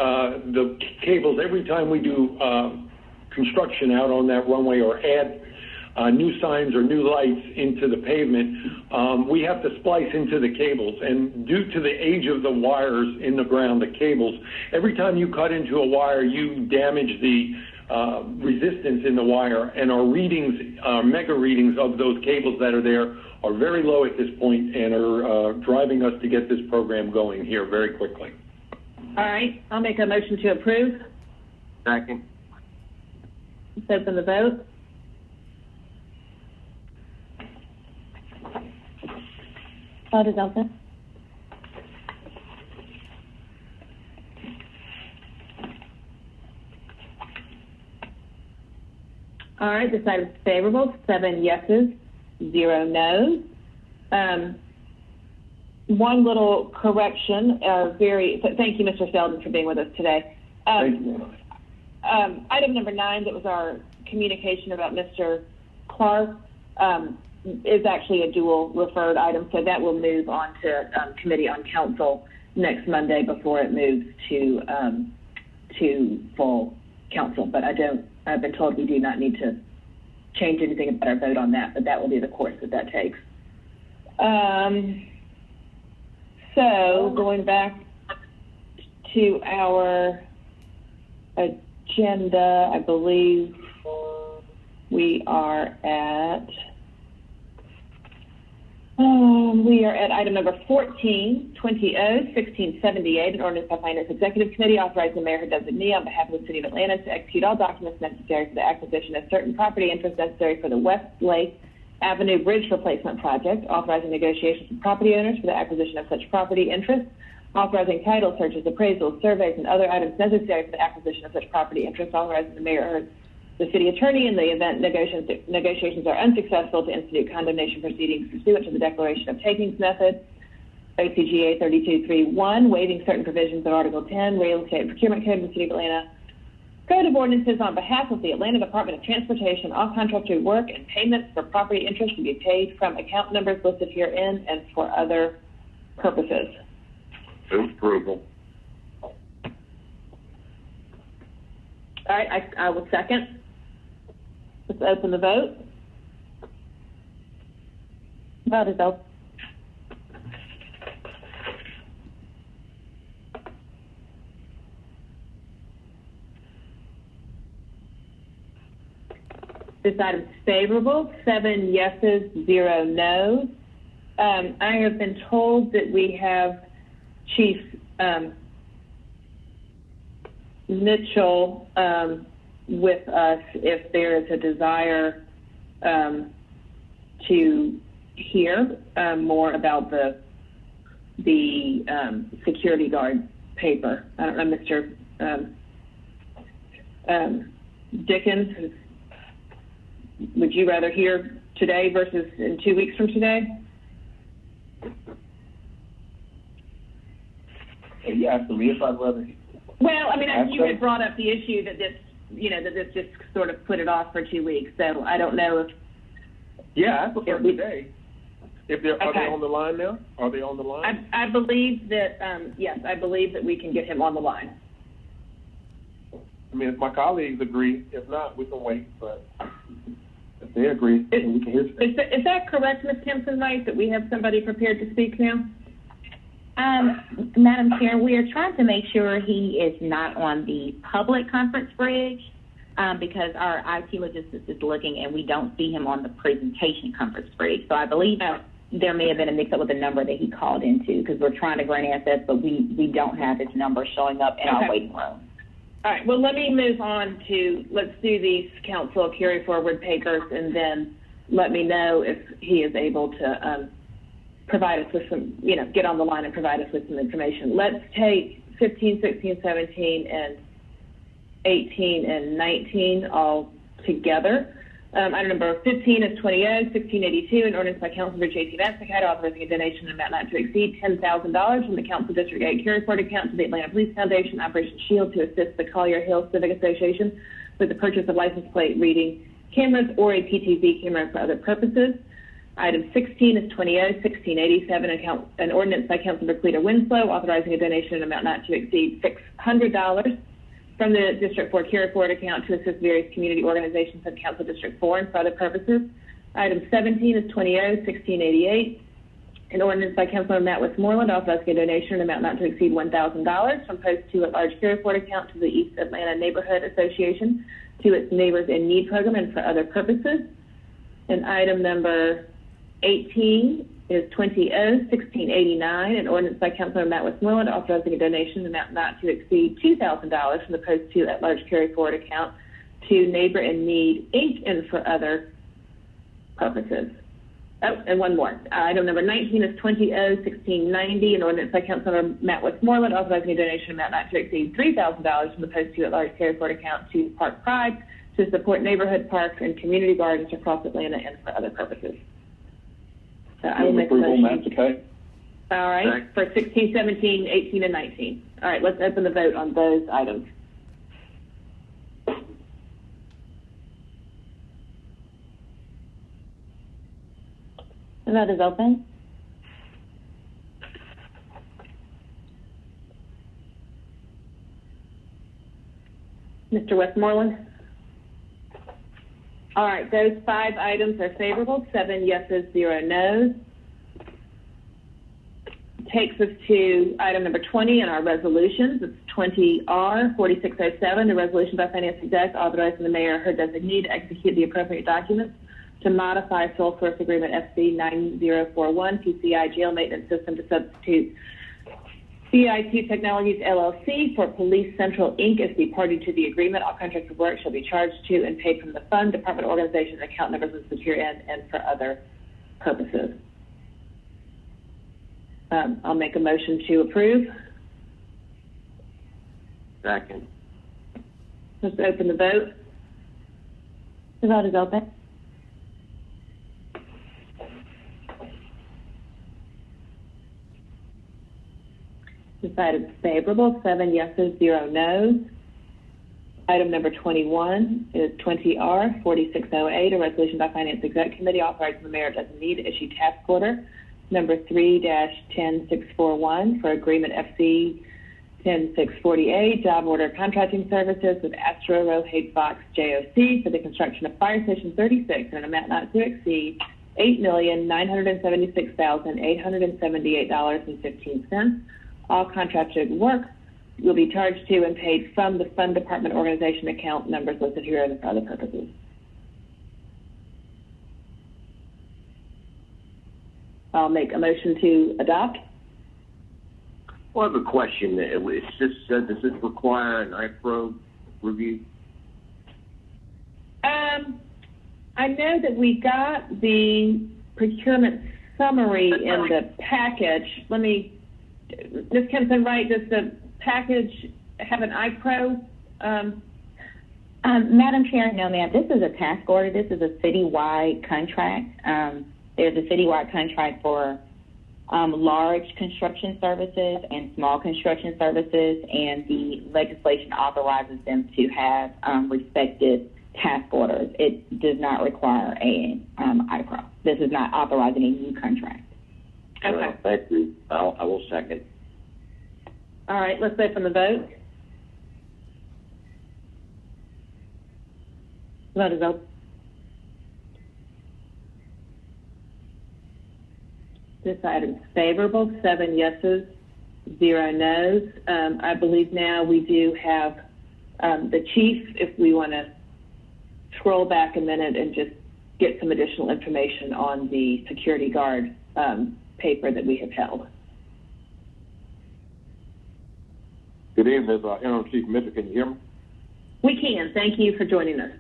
the cables, every time we do construction out on that runway or add new signs or new lights into the pavement, we have to splice into the cables. And due to the age of the wires in the ground, the cables, every time you cut into a wire, you damage the resistance in the wire. And our readings, mega readings of those cables that are there are very low at this point and are driving us to get this program going here very quickly. All right, I'll make a motion to approve. Second. Let's open the vote. Vote is open. All right, this item is favorable, 7 yeses, 0 no's. One little correction, thank you, Mr. Selden, for being with us today. Thank you. Item number 9, that was our communication about Mr. Clark, is actually a dual referred item, so that will move on to Committee on Council next Monday before it moves to full council. But I've been told we do not need to change anything about our vote on that, but that will be the course that takes. So going back to our agenda, I believe We are at item number 14, 20-1678, an ordinance by Finance Executive Committee authorizing the mayor or designee on behalf of the City of Atlanta to execute all documents necessary for the acquisition of certain property interests necessary for the West Lake Avenue Bridge Replacement Project, authorizing negotiations with property owners for the acquisition of such property interests, authorizing title searches, appraisals, surveys, and other items necessary for the acquisition of such property interests, authorizing the mayor or the city attorney in the event negotiations are unsuccessful to institute condemnation proceedings pursuant to the declaration of takings method, OCGA 3231, waiving certain provisions of Article 10, Real Estate Procurement Code of the City of Atlanta, Code of Ordinances on behalf of the Atlanta Department of Transportation, all contracted work and payments for property interest to be paid from account numbers listed herein and for other purposes. Move approval. All right, I will second. Let's open the vote. Vote is open. This item is favorable, 7 yeses, 0 no's. I have been told that we have Chief Mitchell with us if there is a desire to hear more about the security guard paper. I don't know, Mr. Dickens, would you rather hear today versus in 2 weeks from today? Are you asking me if I'd rather? Well, I mean, you had brought up the issue that this just sort of put it off for 2 weeks. So I don't know if. Yeah, I prefer today. If they're are they on the line now? Are they on the line? I believe that yes, I believe that we can get him on the line. I mean, if my colleagues agree, if not, we can wait. But if they agree, then we can hear. Is that correct, Ms. Kempson-Wright, that we have somebody prepared to speak now? Madam Chair, we are trying to make sure he is not on the public conference bridge because our IT logistics is looking and we don't see him on the presentation conference bridge. So I believe there may have been a mix-up with the number that he called into because we're trying to grant access, but we don't have his number showing up in our waiting room. All right, well, let me move on to, let's do these council carry forward papers and then let me know if he is able to provide us with some, get on the line and provide us with some information. Let's take 15, 16, 17, and 18 and 19 all together. Item number 15 is 20-1682, an ordinance by Councilmember J.T. Vansickite authorizing a donation amount not to exceed $10,000 from the Council District 8 carry forward account to the Atlanta Police Foundation Operation Shield to assist the Collier Hill Civic Association with the purchase of license plate reading cameras or a PTV camera for other purposes. Item 16 is 20-1687, an ordinance by Councilmember Cleta Winslow authorizing a donation amount not to exceed $600 from the District 4 carry forward account to assist various community organizations of Council District 4 and for other purposes. Item 17 is 20-1688, an ordinance by Councilmember Matt Westmoreland authorizing a donation amount not to exceed $1,000 from Post 2 at large carry forward account to the East Atlanta Neighborhood Association to its Neighbors in Need program and for other purposes. And item number 18 is 20-1689, an ordinance by Councilmember Matt Westmoreland authorizing a donation amount not to exceed $2,000 from the Post 2 at large carry forward account to Neighbor in Need, Inc. and for other purposes. Oh, and one more. Item number 19 is 20-1690, an ordinance by Councilmember Matt Westmoreland authorizing a donation amount not to exceed $3,000 from the Post 2 at large carry forward account to Park Pride to support neighborhood parks and community gardens across Atlanta and for other purposes. I will make a motion. All right, for 16, 17, 18, and 19. All right, let's open the vote on those items. The vote is open. Mr. Westmoreland? All right, those 5 items are favorable, 7 yeses, 0 no's. takes us to item number 20 in our resolutions. It's 20R 4607, the resolution by Finance Exec authorizing the mayor or her designee to execute the appropriate documents to modify sole source agreement SC 9041 PCI jail maintenance system to substitute CIT Technologies LLC for Police Central Inc. as the party to the agreement. All contracts of work shall be charged to and paid from the fund, department organization, account numbers, and secure and for other purposes. I'll make a motion to approve. Second. Let's open the vote. The vote is open. Decided favorable, 7 yeses, 0 noes. Item number 21 is 20R 4608, a resolution by Finance Exec Committee authorizing the mayor designee to issue task order number 3-10641 for agreement FC 10648, job order contracting services with Astro Rohade Fox JOC for the construction of Fire Station 36 in an amount not to exceed $8,976,878.15. All contracted work will be charged to and paid from the fund department organization account numbers listed here and for other purposes. I'll make a motion to adopt. Well, I have a question. Does this require an IPRO review? I know that we got the procurement summary in the package. Ms. Kempson, right, does the package have an IPRO? Madam Chair, no, ma'am. This is a task order. This is a citywide contract. There's a citywide contract for large construction services and small construction services, and the legislation authorizes them to have respective task orders. It does not require an IPRO. This is not authorizing a new contract. Okay. Thank you. I will second. All right, let's open the vote. Vote is open. This item is favorable, 7 yeses, 0 noes. I believe now we do have the chief, if we want to scroll back a minute and just get some additional information on the security guard paper that we have held. Good evening, Interim Chief Mitchell. Can you hear me? We can. Thank you for joining us.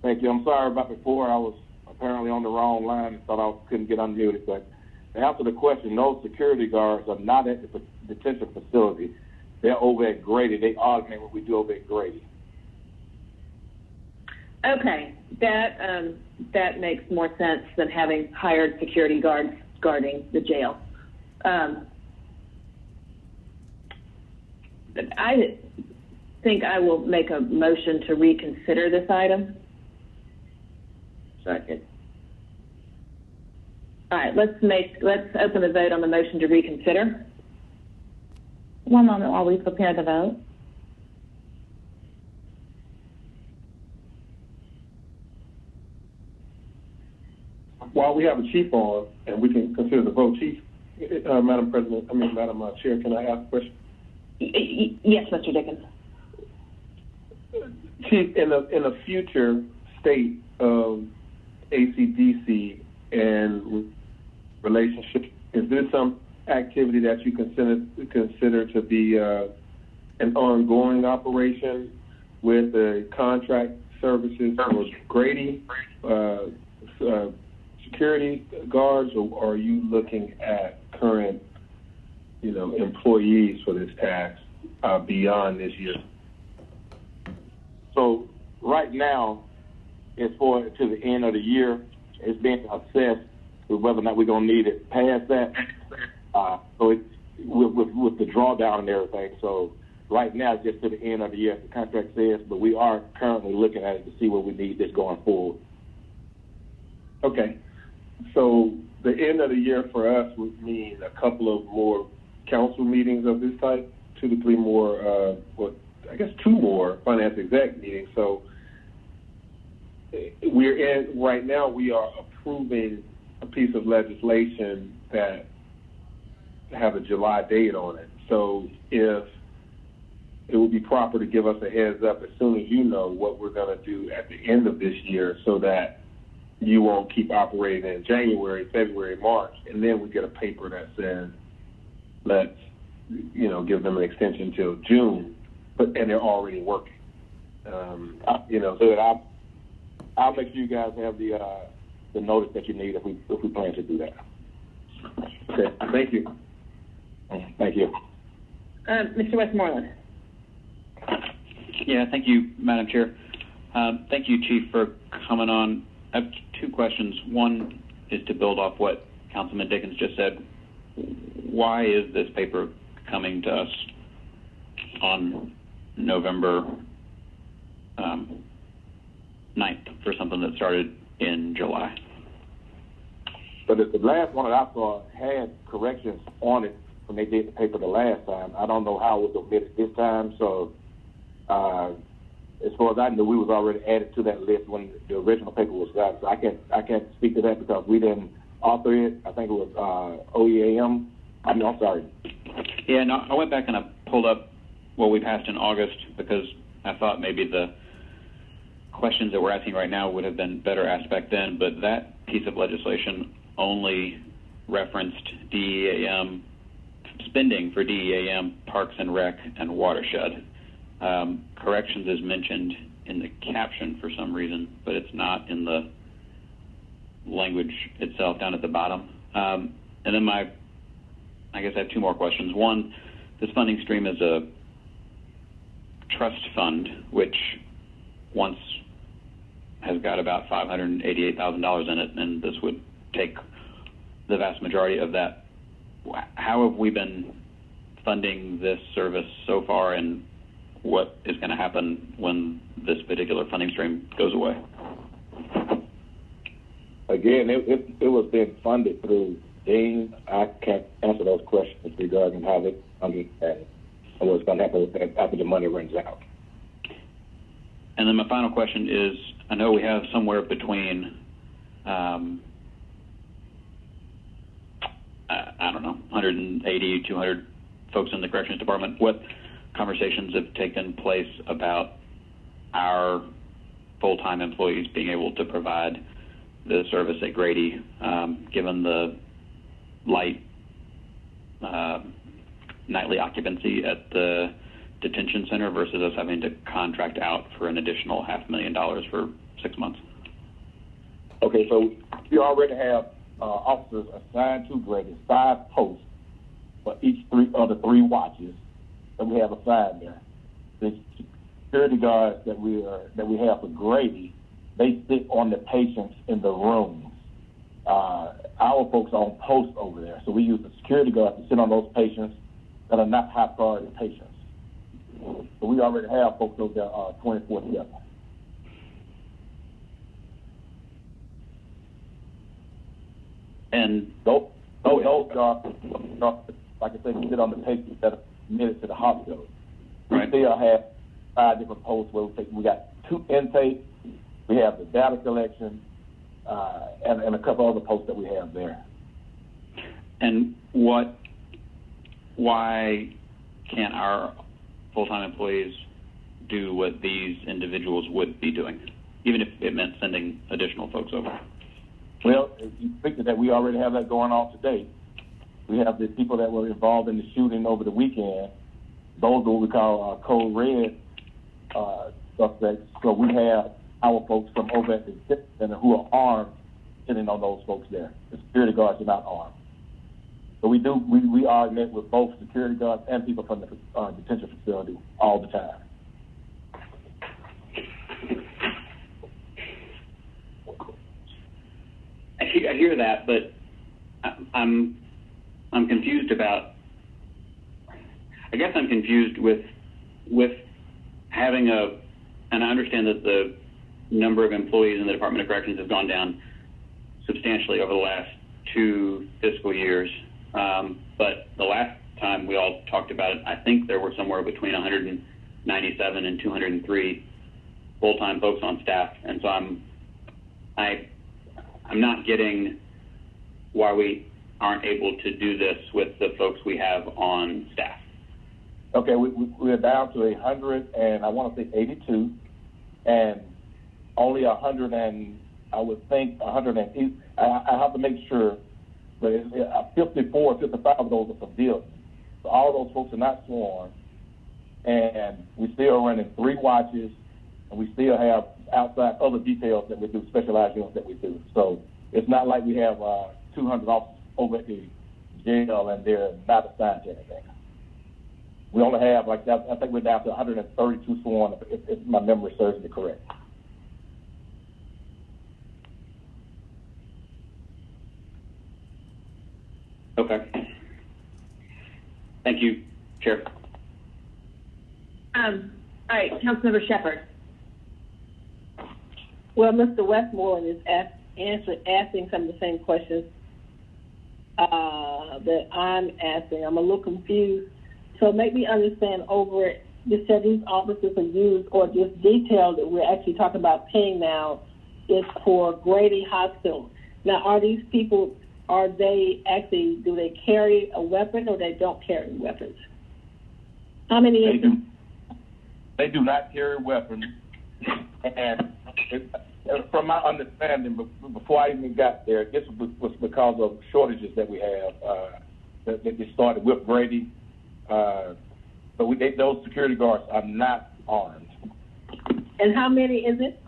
Thank you. I'm sorry about before. I was apparently on the wrong line and thought I couldn't get unmuted. But to answer the question, those security guards are not at the detention facility. They're over at Grady. They augment what we do over at Grady. Okay, that makes more sense than having hired security guards guarding the jail. I think I will make a motion to reconsider this item. Second. All right, let's open the vote on the motion to reconsider. One moment while we prepare the vote. While we have a chief on, and we can consider the vote, Chief, Madam Chair, can I ask a question? Yes, Mr. Dickens. Chief, in a future state of ACDC and relationship, is this some activity that you consider to be an ongoing operation with the contract services for Grady, security guards, or are you looking at current, employees for this task beyond this year? So right now, it's to the end of the year. It's being assessed with whether or not we're going to need it past that. So it's with the drawdown and everything. So right now, it's just to the end of the year, as the contract says, but we are currently looking at it to see what we need this going forward. Okay. So the end of the year for us would mean a couple of more council meetings of this type, 2 to 3 more, I guess 2 more finance exec meetings. So right now we are approving a piece of legislation that have a July date on it. So if it would be proper to give us a heads up as soon as you know what we're going to do at the end of this year, so that you won't keep operating in January, February, March, and then we get a paper that says, let's, give them an extension till June, and they're already working. So that I'll make sure you guys have the notice that you need if we plan to do that. Okay, thank you. Thank you. Mr. Westmoreland. Yeah, thank you, Madam Chair. Thank you, Chief, for coming on. I have two questions. One is to build off what Councilman Dickens just said. Why is this paper coming to us on November 9th for something that started in July? But the last one that I saw had corrections on it when they did the paper the last time. I don't know how it was omitted this time. So as far as I knew, we was already added to that list when the original paper was got. So I can't speak to that because we didn't author it. I think it was OEAM. I'm sorry. Yeah, no, I went back and I pulled up what we passed in August because I thought maybe the questions that we're asking right now would have been better asked back then, but that piece of legislation only referenced DEAM, spending for DEAM, Parks and Rec, and Watershed. Corrections is mentioned in the caption for some reason, but it's not in the language itself down at the bottom. And then I guess I have two more questions. One, this funding stream is a trust fund, which once has got about $588,000 in it, and this would take the vast majority of that. How have we been funding this service so far, and what is going to happen when this particular funding stream goes away? Again, it was being funded through Dean. I can't answer those questions regarding how they funded and what's going to happen after the money runs out. And then my final question is, I know we have somewhere between, I don't know, 180, 200 folks in the Corrections Department. What conversations have taken place about our full-time employees being able to provide the service at Grady, given the light nightly occupancy at the detention center versus us having to contract out for an additional $500,000 for 6 months? Okay, so we already have officers assigned to Grady, 5 posts for each of the 3 watches that we have assigned there. The security guards that we have for Grady, they sit on the patients in the rooms. Our folks are on post over there, so we use the security guards to sit on those patients that are not high priority patients. So we already have folks over there 24/7. And those guards, like I said, sit on the patients that are admitted to the hospital. We still have 5 different posts where we got 2 intakes. We have the data collection, and a couple other posts that we have there. And why can't our full-time employees do what these individuals would be doing, even if it meant sending additional folks over? Well, you think that we already have that going on today. We have the people that were involved in the shooting over the weekend. Those are what we call code red suspects. So we have our folks from over at the detention center who are armed sitting on those folks there. The security guards are not armed. So we are met with both security guards and people from the detention facility all the time. I hear that, but I'm confused about. I guess I'm confused with having and I understand that the number of employees in the Department of Corrections has gone down substantially over the last 2 fiscal years. But the last time we all talked about it, I think there were somewhere between 197 and 203 full-time folks on staff, and so I'm not getting why we aren't able to do this with the folks we have on staff? Okay, we're down to 100 and I want to say 82, and only 100 and I would think 108. I have to make sure, but 54, 55 of those are civilians. So all those folks are not sworn, and we still running 3 watches, and we still have outside other details that we do, specialized units that we do. So it's not like we have 200 officers over at the jail and they're not assigned to anything. We only have, like, I think we're down to 132 sworn, if my memory serves me correct. Okay. Thank you, Chair. All right, Councilmember Shepherd. Well, Mr. Westmoreland is asking some of the same questions that I'm asking. I'm a little confused. So make me understand over it, you said these officers are used, or this detail that we're actually talking about paying now is for Grady Hospital. Now, are these people, are they actually, do they carry a weapon or they don't carry weapons? How many of them? They do not carry weapons. And from my understanding, before I even got there, this was because of shortages that we have that they started with Grady. But those security guards are not armed. And how many is it?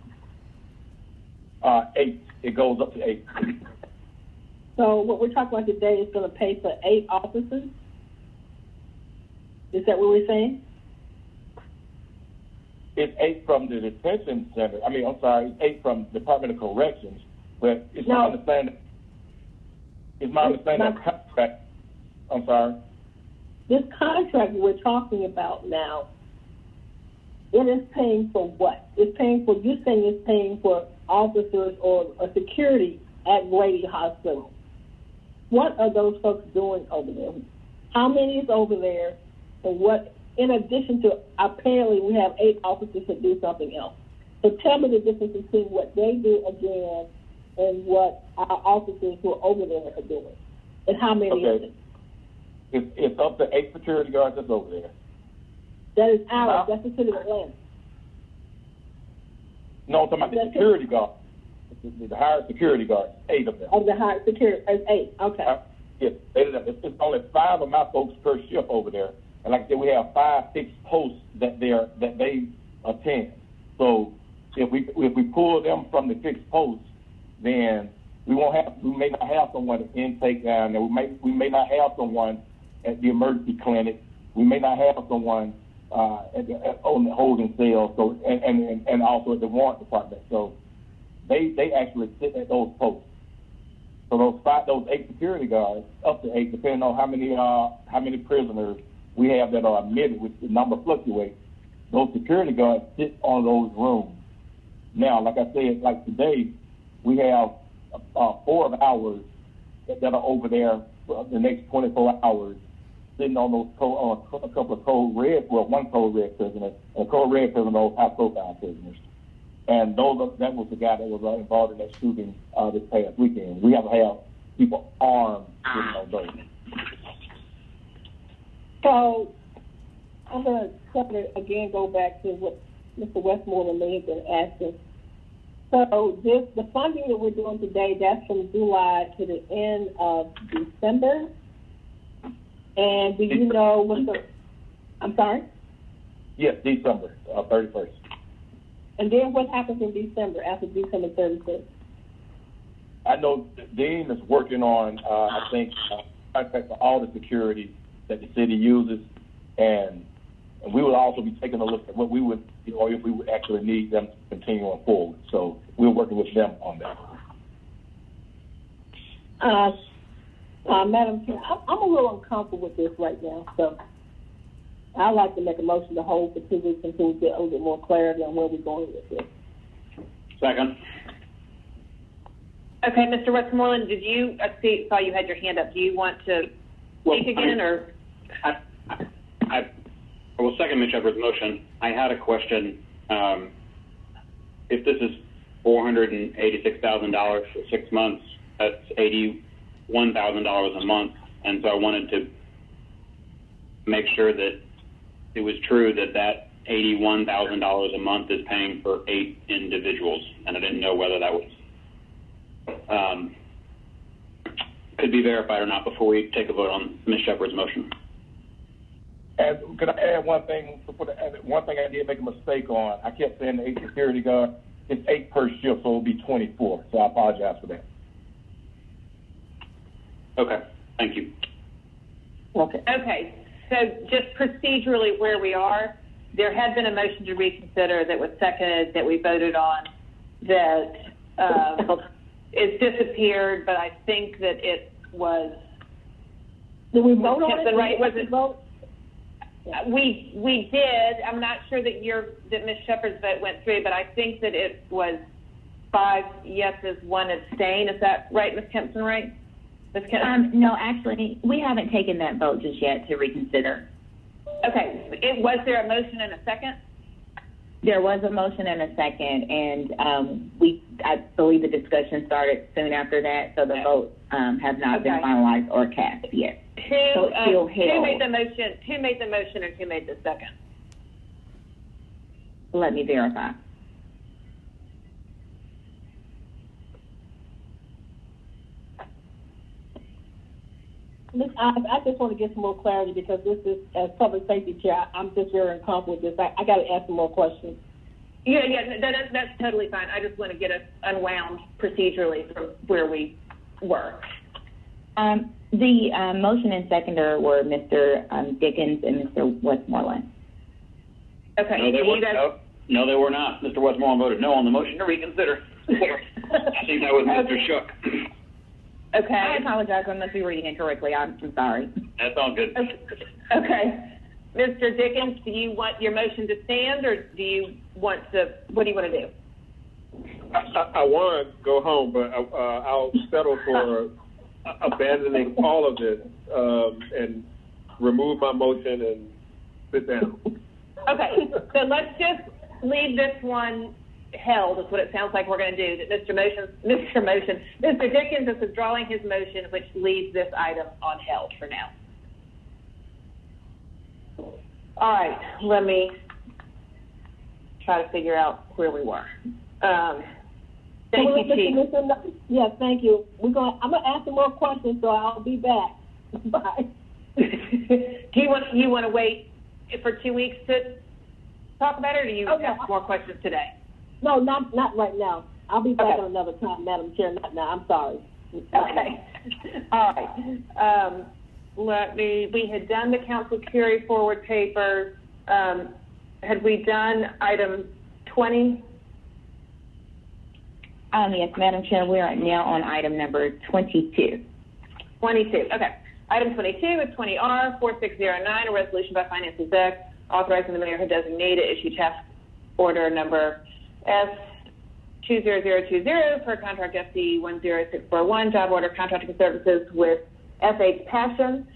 8. It goes up to 8. So what we're talking about today is going to pay for 8 officers? Is that what we're saying? It's 8 from the detention center. It's 8 from Department of Corrections. But it's my understanding. It's my understanding that contract. I'm sorry. This contract we're talking about now, it is paying for what? It's paying for, you're saying it's paying for officers or security at Grady Hospital. What are those folks doing over there? How many is over there? And what, in addition to, apparently we have 8 officers that do something else. So tell me the difference between what they do again and what our officers who are over there are doing. And how many is it? It's up to 8 security guards that's over there. That is ours. That's the city of Atlanta. No, I'm talking about the security guards. The hired security guards, 8 of them. Of the hired security, 8. Okay. Yes, 8 of them. It's only 5 of my folks per shift over there. And like I said, we have 5 fixed posts that they attend. So if we pull them from the fixed posts, then we may not have someone at intake down there. We may not have someone at the emergency clinic. We may not have someone on the holding cell. So and also at the warrant department. So they actually sit at those posts. So those 8 security guards, up to 8, depending on how many prisoners we have that are admitted, which the number fluctuates. Those security guards sit on those rooms. Now, like I said, like today, we have 4 of ours that are over there the next 24 hours, sitting on those a couple of code red, well, one code red prisoner, and a code red prisoner, those high-profile prisoners. And that was the guy that was involved in that shooting this past weekend. We have to have people armed with those. So I'm going to again go back to what Mr. Westmoreland may have been asking. So the funding that we're doing today, that's from July to the end of December. And do you know I'm sorry? Yes, December 31st. And then what happens in December, after December 31st? I know Dean is working on, I think, contract for all the security that the city uses, and we will also be taking a look at what we would, if we would actually need them to continue on forward. So we're working with them on that. Madam Chair, I'm a little uncomfortable with this right now, so I'd like to make a motion to hold for 2 weeks until we get a little bit more clarity on where we're going with this. Second. Okay, Mr. Westmoreland, did you saw you had your hand up? Do you want to speak again, or? I will second Ms. Shepherd's motion. I had a question. If this is $486,000 for 6 months, that's $1,000 a month, and so I wanted to make sure that it was true that that $81,000 a month is paying for 8 individuals, and I didn't know whether that was could be verified or not before we take a vote on Ms. Shepard's motion. And could I add one thing? One thing I did make a mistake on. I kept saying the 8 security guard. It's 8 per shift, so it'll be 24. So I apologize for that. Okay, thank you. Okay, so just procedurally where we are, there had been a motion to reconsider that was seconded, that we voted on, that it's disappeared, but I think that it was. Did we vote on it? Right? Was it vote? We did. I'm not sure that Ms. Shepard's vote went through, but I think that it was 5 yeses, 1 abstain. Is that right, Ms. Kempson? Right? Ms. Kempson? No, actually, we haven't taken that vote just yet to reconsider. Okay. Was there a motion and a second? There was a motion and a second, and I believe the discussion started soon after that, so the votes have not been finalized or cast yet. Who made the motion? Who made the motion, and who made the second? Let me verify. I just want to get some more clarity because this is, as public safety chair, I'm just very uncomfortable with this. I got to ask some more questions. Yeah, that's totally fine. I just want to get us unwound procedurally from where we were. The motion and seconder were Mr. Dickens and Mr. Westmoreland. Okay. No, they were not. Mr. Westmoreland voted no on the motion to reconsider. I think that was Mr. Shook. Okay. I apologize. I must be reading it correctly. I'm sorry. That's all good. Okay. Mr. Dickens, do you want your motion to stand, or do you want to? What do you want to do? I want to go home, but I'll settle for abandoning all of this and remove my motion and sit down. Okay. So let's just leave this one held, is what it sounds like we're going to do. That Mr. Dickens is withdrawing his motion, which leaves this item on held for now. All right, let me try to figure out where we were. Thank you, Chief. Yes, thank you. I'm going to ask some more questions, so I'll be back. Bye. Do you want to wait for 2 weeks to talk about it, or do you have more questions today? No, not right now. I'll be back at another time, Madam Chair. Not now. I'm sorry. Okay. All right. We had done the council carry forward papers. Had we done item 20? Yes, Madam Chair, we are now on item number 22. 22, okay. Item 22 is 20R 4609, a resolution by Finance Exec authorizing the mayor who designated to issue task order number S20020 per contract FD 10641, job order contracting services with FH Passion,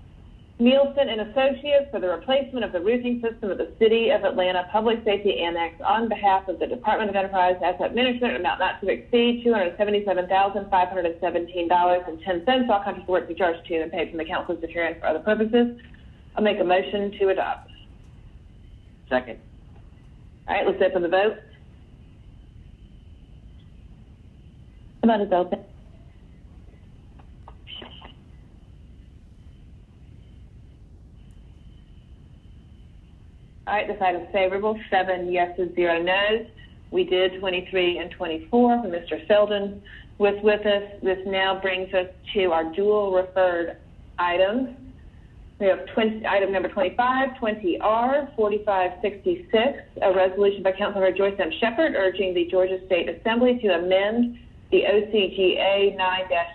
Nielsen and Associates for the replacement of the roofing system of the City of Atlanta Public Safety Annex on behalf of the Department of Enterprise Asset Management, amount not to exceed $277,517.10. All contracts work be charged to and paid from the council to and for other purposes. I'll make a motion to adopt. Second. All right, let's open the vote. The vote is open. All right, this item is favorable, 7 yeses, 0 noes. We did 23 and 24 when Mr. Selden was with us. This now brings us to our dual referred items. We have item number 25, 20R 4566, a resolution by Councilmember Joyce M. Shepard urging the Georgia State Assembly to amend the OCGA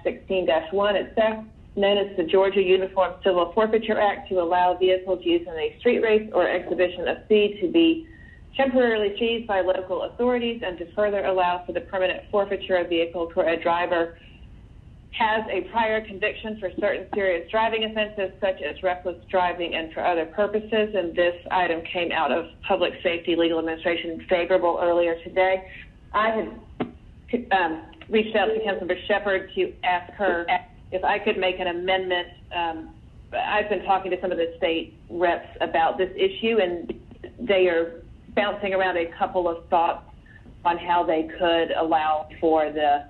9-16-1 itself, known as the Georgia Uniform Civil Forfeiture Act, to allow vehicles used in a street race or exhibition of speed to be temporarily seized by local authorities, and to further allow for the permanent forfeiture of vehicles where a driver has a prior conviction for certain serious driving offenses, such as reckless driving, and for other purposes. And this item came out of Public Safety Legal Administration favorable earlier today. I had reached out to Councilmember Shepard to ask her if I could make an amendment. I've been talking to some of the state reps about this issue, and they are bouncing around a couple of thoughts on how they could allow for the,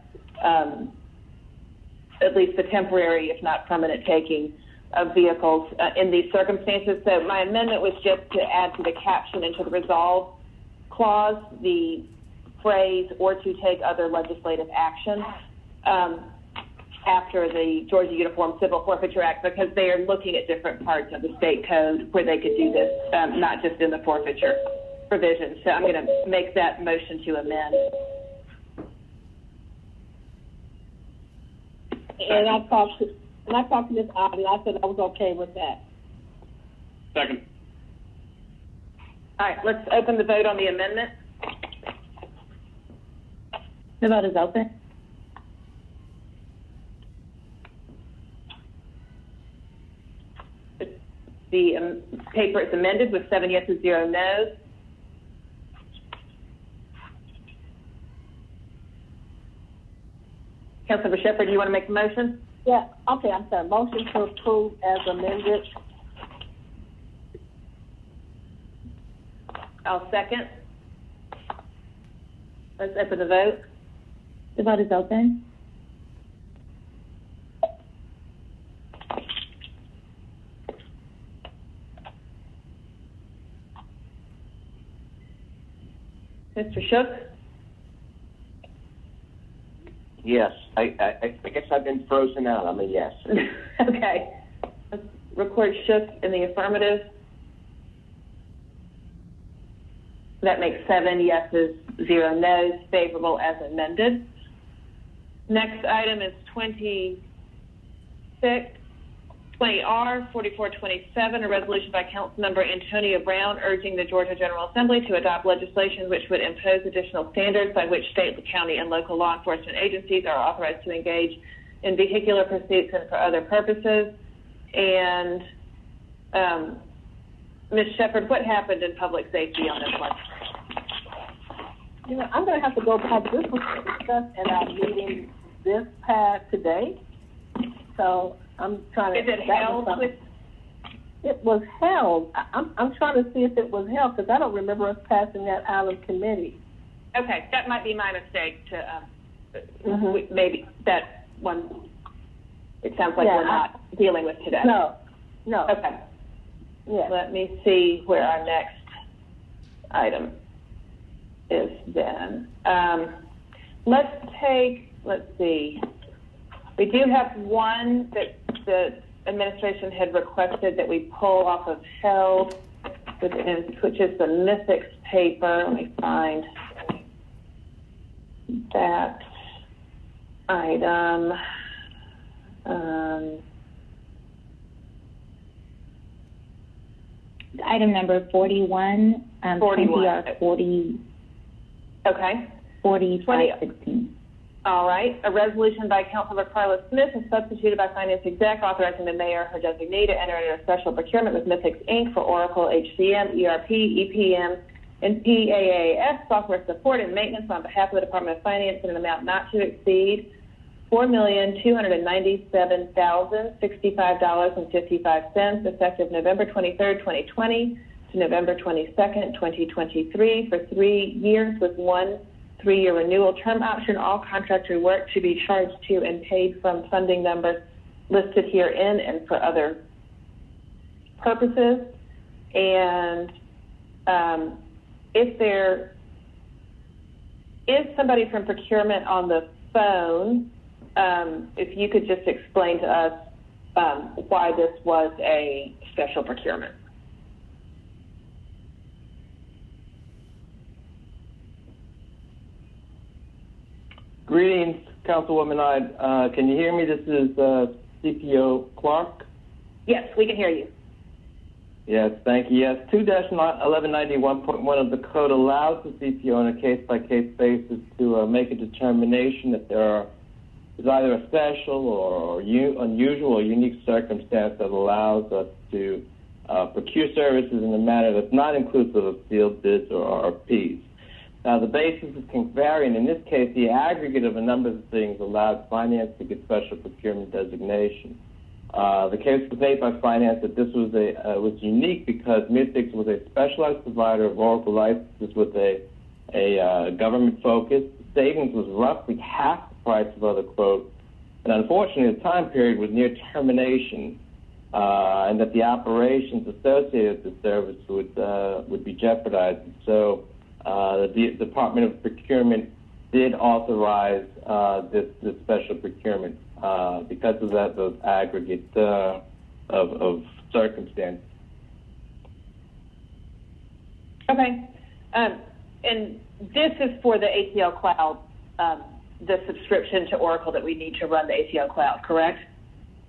at least the temporary, if not permanent, taking of vehicles in these circumstances. So my amendment was just to add to the caption and to the resolve clause the phrase "or to take other legislative action" after the Georgia Uniform Civil Forfeiture Act, because they are looking at different parts of the state code where they could do this, not just in the forfeiture provision. So I'm going to make that motion to amend. And I talked to Ms. Odd, and I said I was okay with that. Second. All right, let's open the vote on the amendment. The vote is open. The paper is amended with 7 yeses, 0 noes. Councilmember Shepherd, do you want to make a motion? Yeah, okay, I'm sorry. Motion to approve as amended. I'll second. Let's open the vote. The vote is open. Mr. Shook? Yes. I guess I've been frozen out. I'm a yes. Okay. Let's record Shook in the affirmative. That makes 7 yeses, 0 noes, favorable as amended. Next item is 20R 4427, a resolution by Councilmember Antonio Brown urging the Georgia General Assembly to adopt legislation which would impose additional standards by which state, county, and local law enforcement agencies are authorized to engage in vehicular pursuits and for other purposes. And Ms. Shepherd, what happened in public safety on this one? You know, I'm going to have to go back. This was discussed in our meeting this past today. So I'm trying to. Is it held? It was held. I'm trying to see if it was held because I don't remember us passing that out of committee. Okay, that might be my mistake. Maybe that one. It sounds like we're not dealing with today. No. Okay. Yeah. Let me see where our next item is then. Let's see. We do have one that the administration had requested that we pull off of held, which is the Mythics paper. Let me find that item. Item number 41, 20R 40. Okay. 4516. All right. A resolution by Councilmember Carla Smith and substituted by Finance Exec authorizing the mayor or her designee to enter into a special procurement with Mythics Inc. for Oracle, HCM, ERP, EPM, and PAAS software support and maintenance on behalf of the Department of Finance in an amount not to exceed $4,297,065.55 effective November 23rd, 2020 to November 22nd, 2023 for 3 years with 1 3-year renewal term option. All contractor work to be charged to and paid from funding numbers listed herein and for other purposes. And if there is somebody from procurement on the phone, if you could just explain to us why this was a special procurement. Greetings, Councilwoman Ide. Can you hear me? This is CPO Clark. Yes, we can hear you. Yes, thank you. Yes, 2-1191.1 of the code allows the CPO on a case-by-case basis to make a determination if there is either a special or unusual or unique circumstance that allows us to procure services in a manner that's not inclusive of sealed bids or RFPs. The basis can vary, and in this case, the aggregate of a number of things allowed finance to get special procurement designation. The case was made by finance that this was unique because Mythix was a specialized provider of Oracle licenses with a government focus. The savings was roughly half the price of other quotes, and unfortunately, the time period was near termination, and that the operations associated with the service would be jeopardized. So the Department of Procurement did authorize this special procurement because of those aggregate of circumstances. Okay. And this is for the ATL Cloud, the subscription to Oracle that we need to run the ATL Cloud, correct?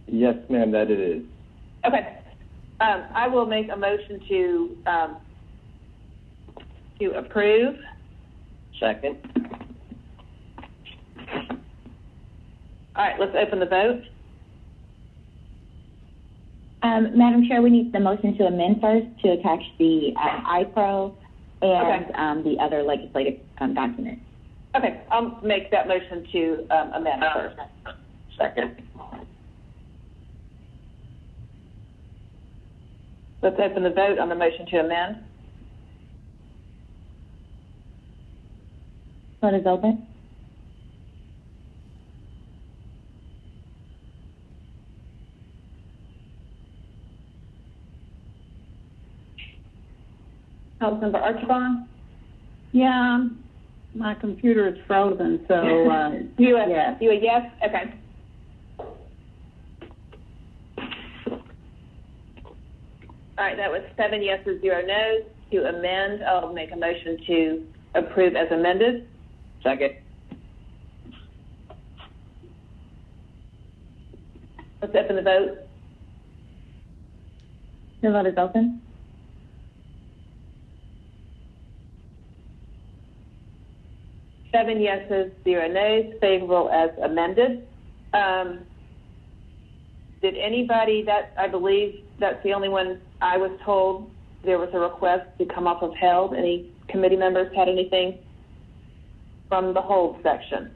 Yes, ma'am, that it is. Okay. I will make a motion to approve. Second. All right, let's open the vote. Madam Chair, we need the motion to amend first to attach the iPro and the other legislative documents. Okay, I'll make that motion to amend first. Second. Let's open the vote on the motion to amend. Vote is open. Councilmember Archibald? Yeah, my computer is frozen, so you yes. a yes? Okay. All right, that was 7 yeses, 0 no's. To amend, I'll make a motion to approve as amended. Second. Let's open the vote. The vote is open. Seven yeses, 0 no's, favorable as amended. Did anybody, I believe that's the only one I was told there was a request to come off of held. Any committee members had anything from the hold section?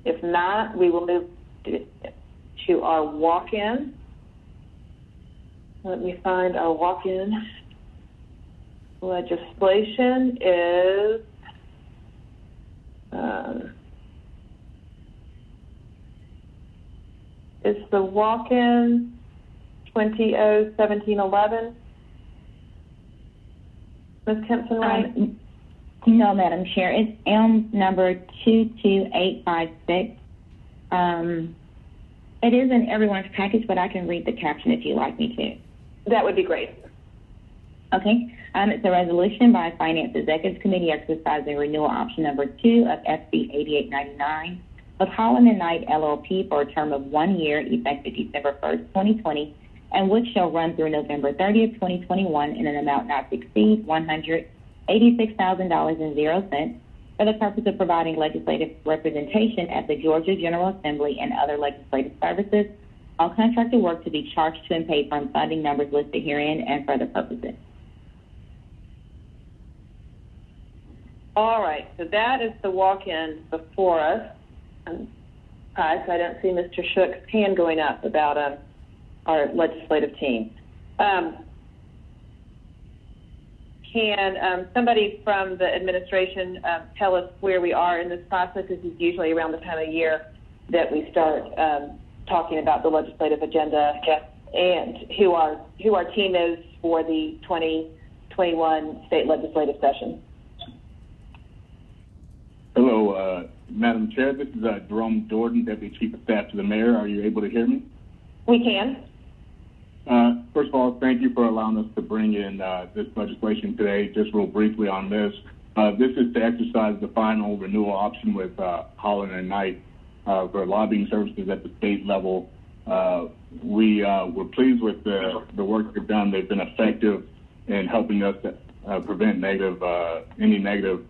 If not, we will move to our walk-in. Let me find our walk-in. Legislation is the walk-in 20-1711. Ms. Kempson, right? No, Madam Chair. It's ELMS number 22856. It is in everyone's package, but I can read the caption if you'd like me to. That would be great. Okay. It's a resolution by Finance Executive Committee exercising renewal option number 2 of SB 8899 of Holland & Knight LLP for a term of 1 year effective December 1st, 2020, and which shall run through November 30th, 2021 in an amount not to exceed $186,000.00 for the purpose of providing legislative representation at the Georgia General Assembly and other legislative services, all contracted work to be charged to and paid from funding numbers listed herein and for other purposes. All right, so that is the walk-in before us. I'm surprised I don't see Mr. Shook's hand going up about our legislative team. Can somebody from the administration tell us where we are in this process? This is usually around the time of year that we start talking about the legislative agenda and who our team is for the 2021 state legislative session. Hello, Madam Chair. This is Jerome Jordan, Deputy Chief of Staff to the Mayor. Are you able to hear me? We can. First of all, thank you for allowing us to bring in this legislation today. Just real briefly on this. This is to exercise the final renewal option with Holland & Knight for lobbying services at the state level. We're pleased with the work they've done. They've been effective in helping us prevent any negative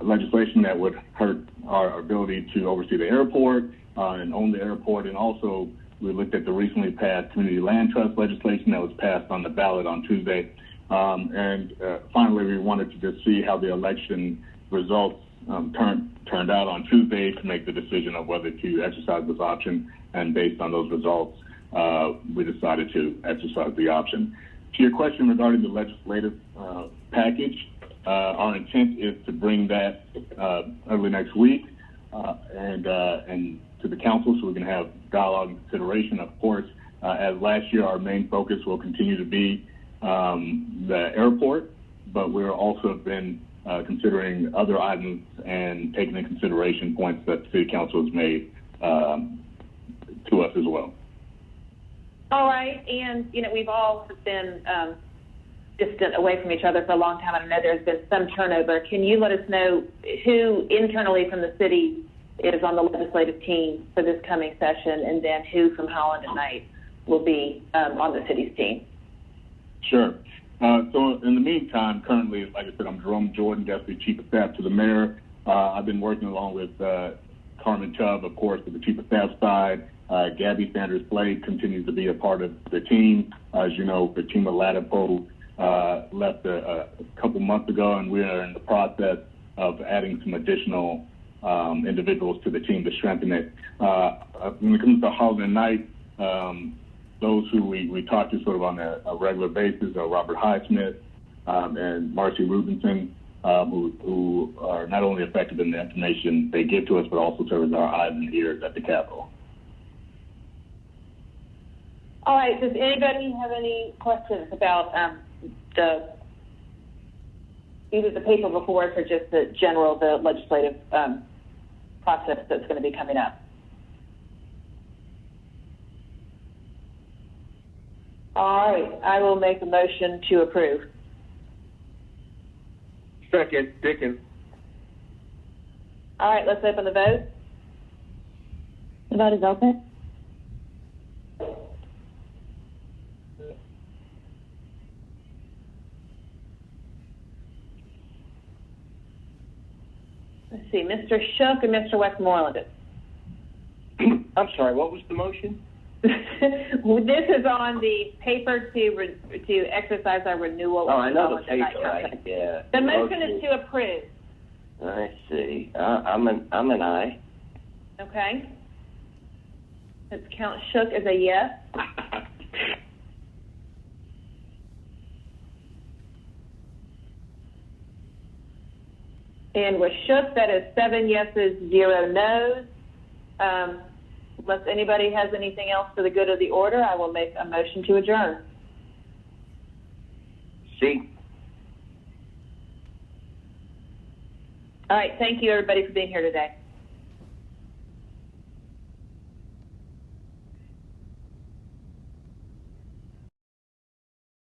legislation that would hurt our ability to oversee the airport and own the airport. And also, we looked at the recently passed community land trust legislation that was passed on the ballot on Tuesday. Finally, we wanted to just see how the election results turned out on Tuesday to make the decision of whether to exercise this option. And based on those results, we decided to exercise the option. To your question regarding the legislative package, our intent is to bring that early next week and to the council so we can have dialogue and consideration. Of course, as last year, our main focus will continue to be the airport, but we're also been considering other items and taking into consideration points that the City Council has made to us as well. All right, and we've all been distant away from each other for a long time. I know there's been some turnover. Can you let us know who internally from the city is on the legislative team for this coming session, and then who from Holland and Knight will be on the city's team? Sure. So in the meantime, currently, like I said, I'm Jerome Jordan, Deputy Chief of Staff to the Mayor. I've been working along with Carmen Chubb, of course, with the Chief of Staff side. Gabby Sanders-Blake continues to be a part of the team. As you know, Fatima Latipo left a couple months ago, and we are in the process of adding some additional individuals to the team to strengthen it. When it comes to Holland and Knight, those who we talk to sort of on a regular basis are Robert Highsmith and Marcy Rubinson, who are not only effective in the information they give to us, but also serve as our eyes and ears at the Capitol. All right, does anybody have any questions about either the paper before us or just the legislative process that's going to be coming up? All right, I will make a motion to approve. Second, Dickens. All right, let's open the vote. The vote is open. Let's see, Mr. Shook and Mr. Westmoreland. I'm sorry, what was the motion? This is on the paper to exercise our renewal. Oh, I know the paper, right? Yeah. The motion is to approve. I see. I'm an aye. Okay. Let's count Shook as a yes. And with Shook, that is 7 yeses, 0 no's. Unless anybody has anything else for the good of the order, I will make a motion to adjourn. See. All right. Thank you, everybody, for being here today.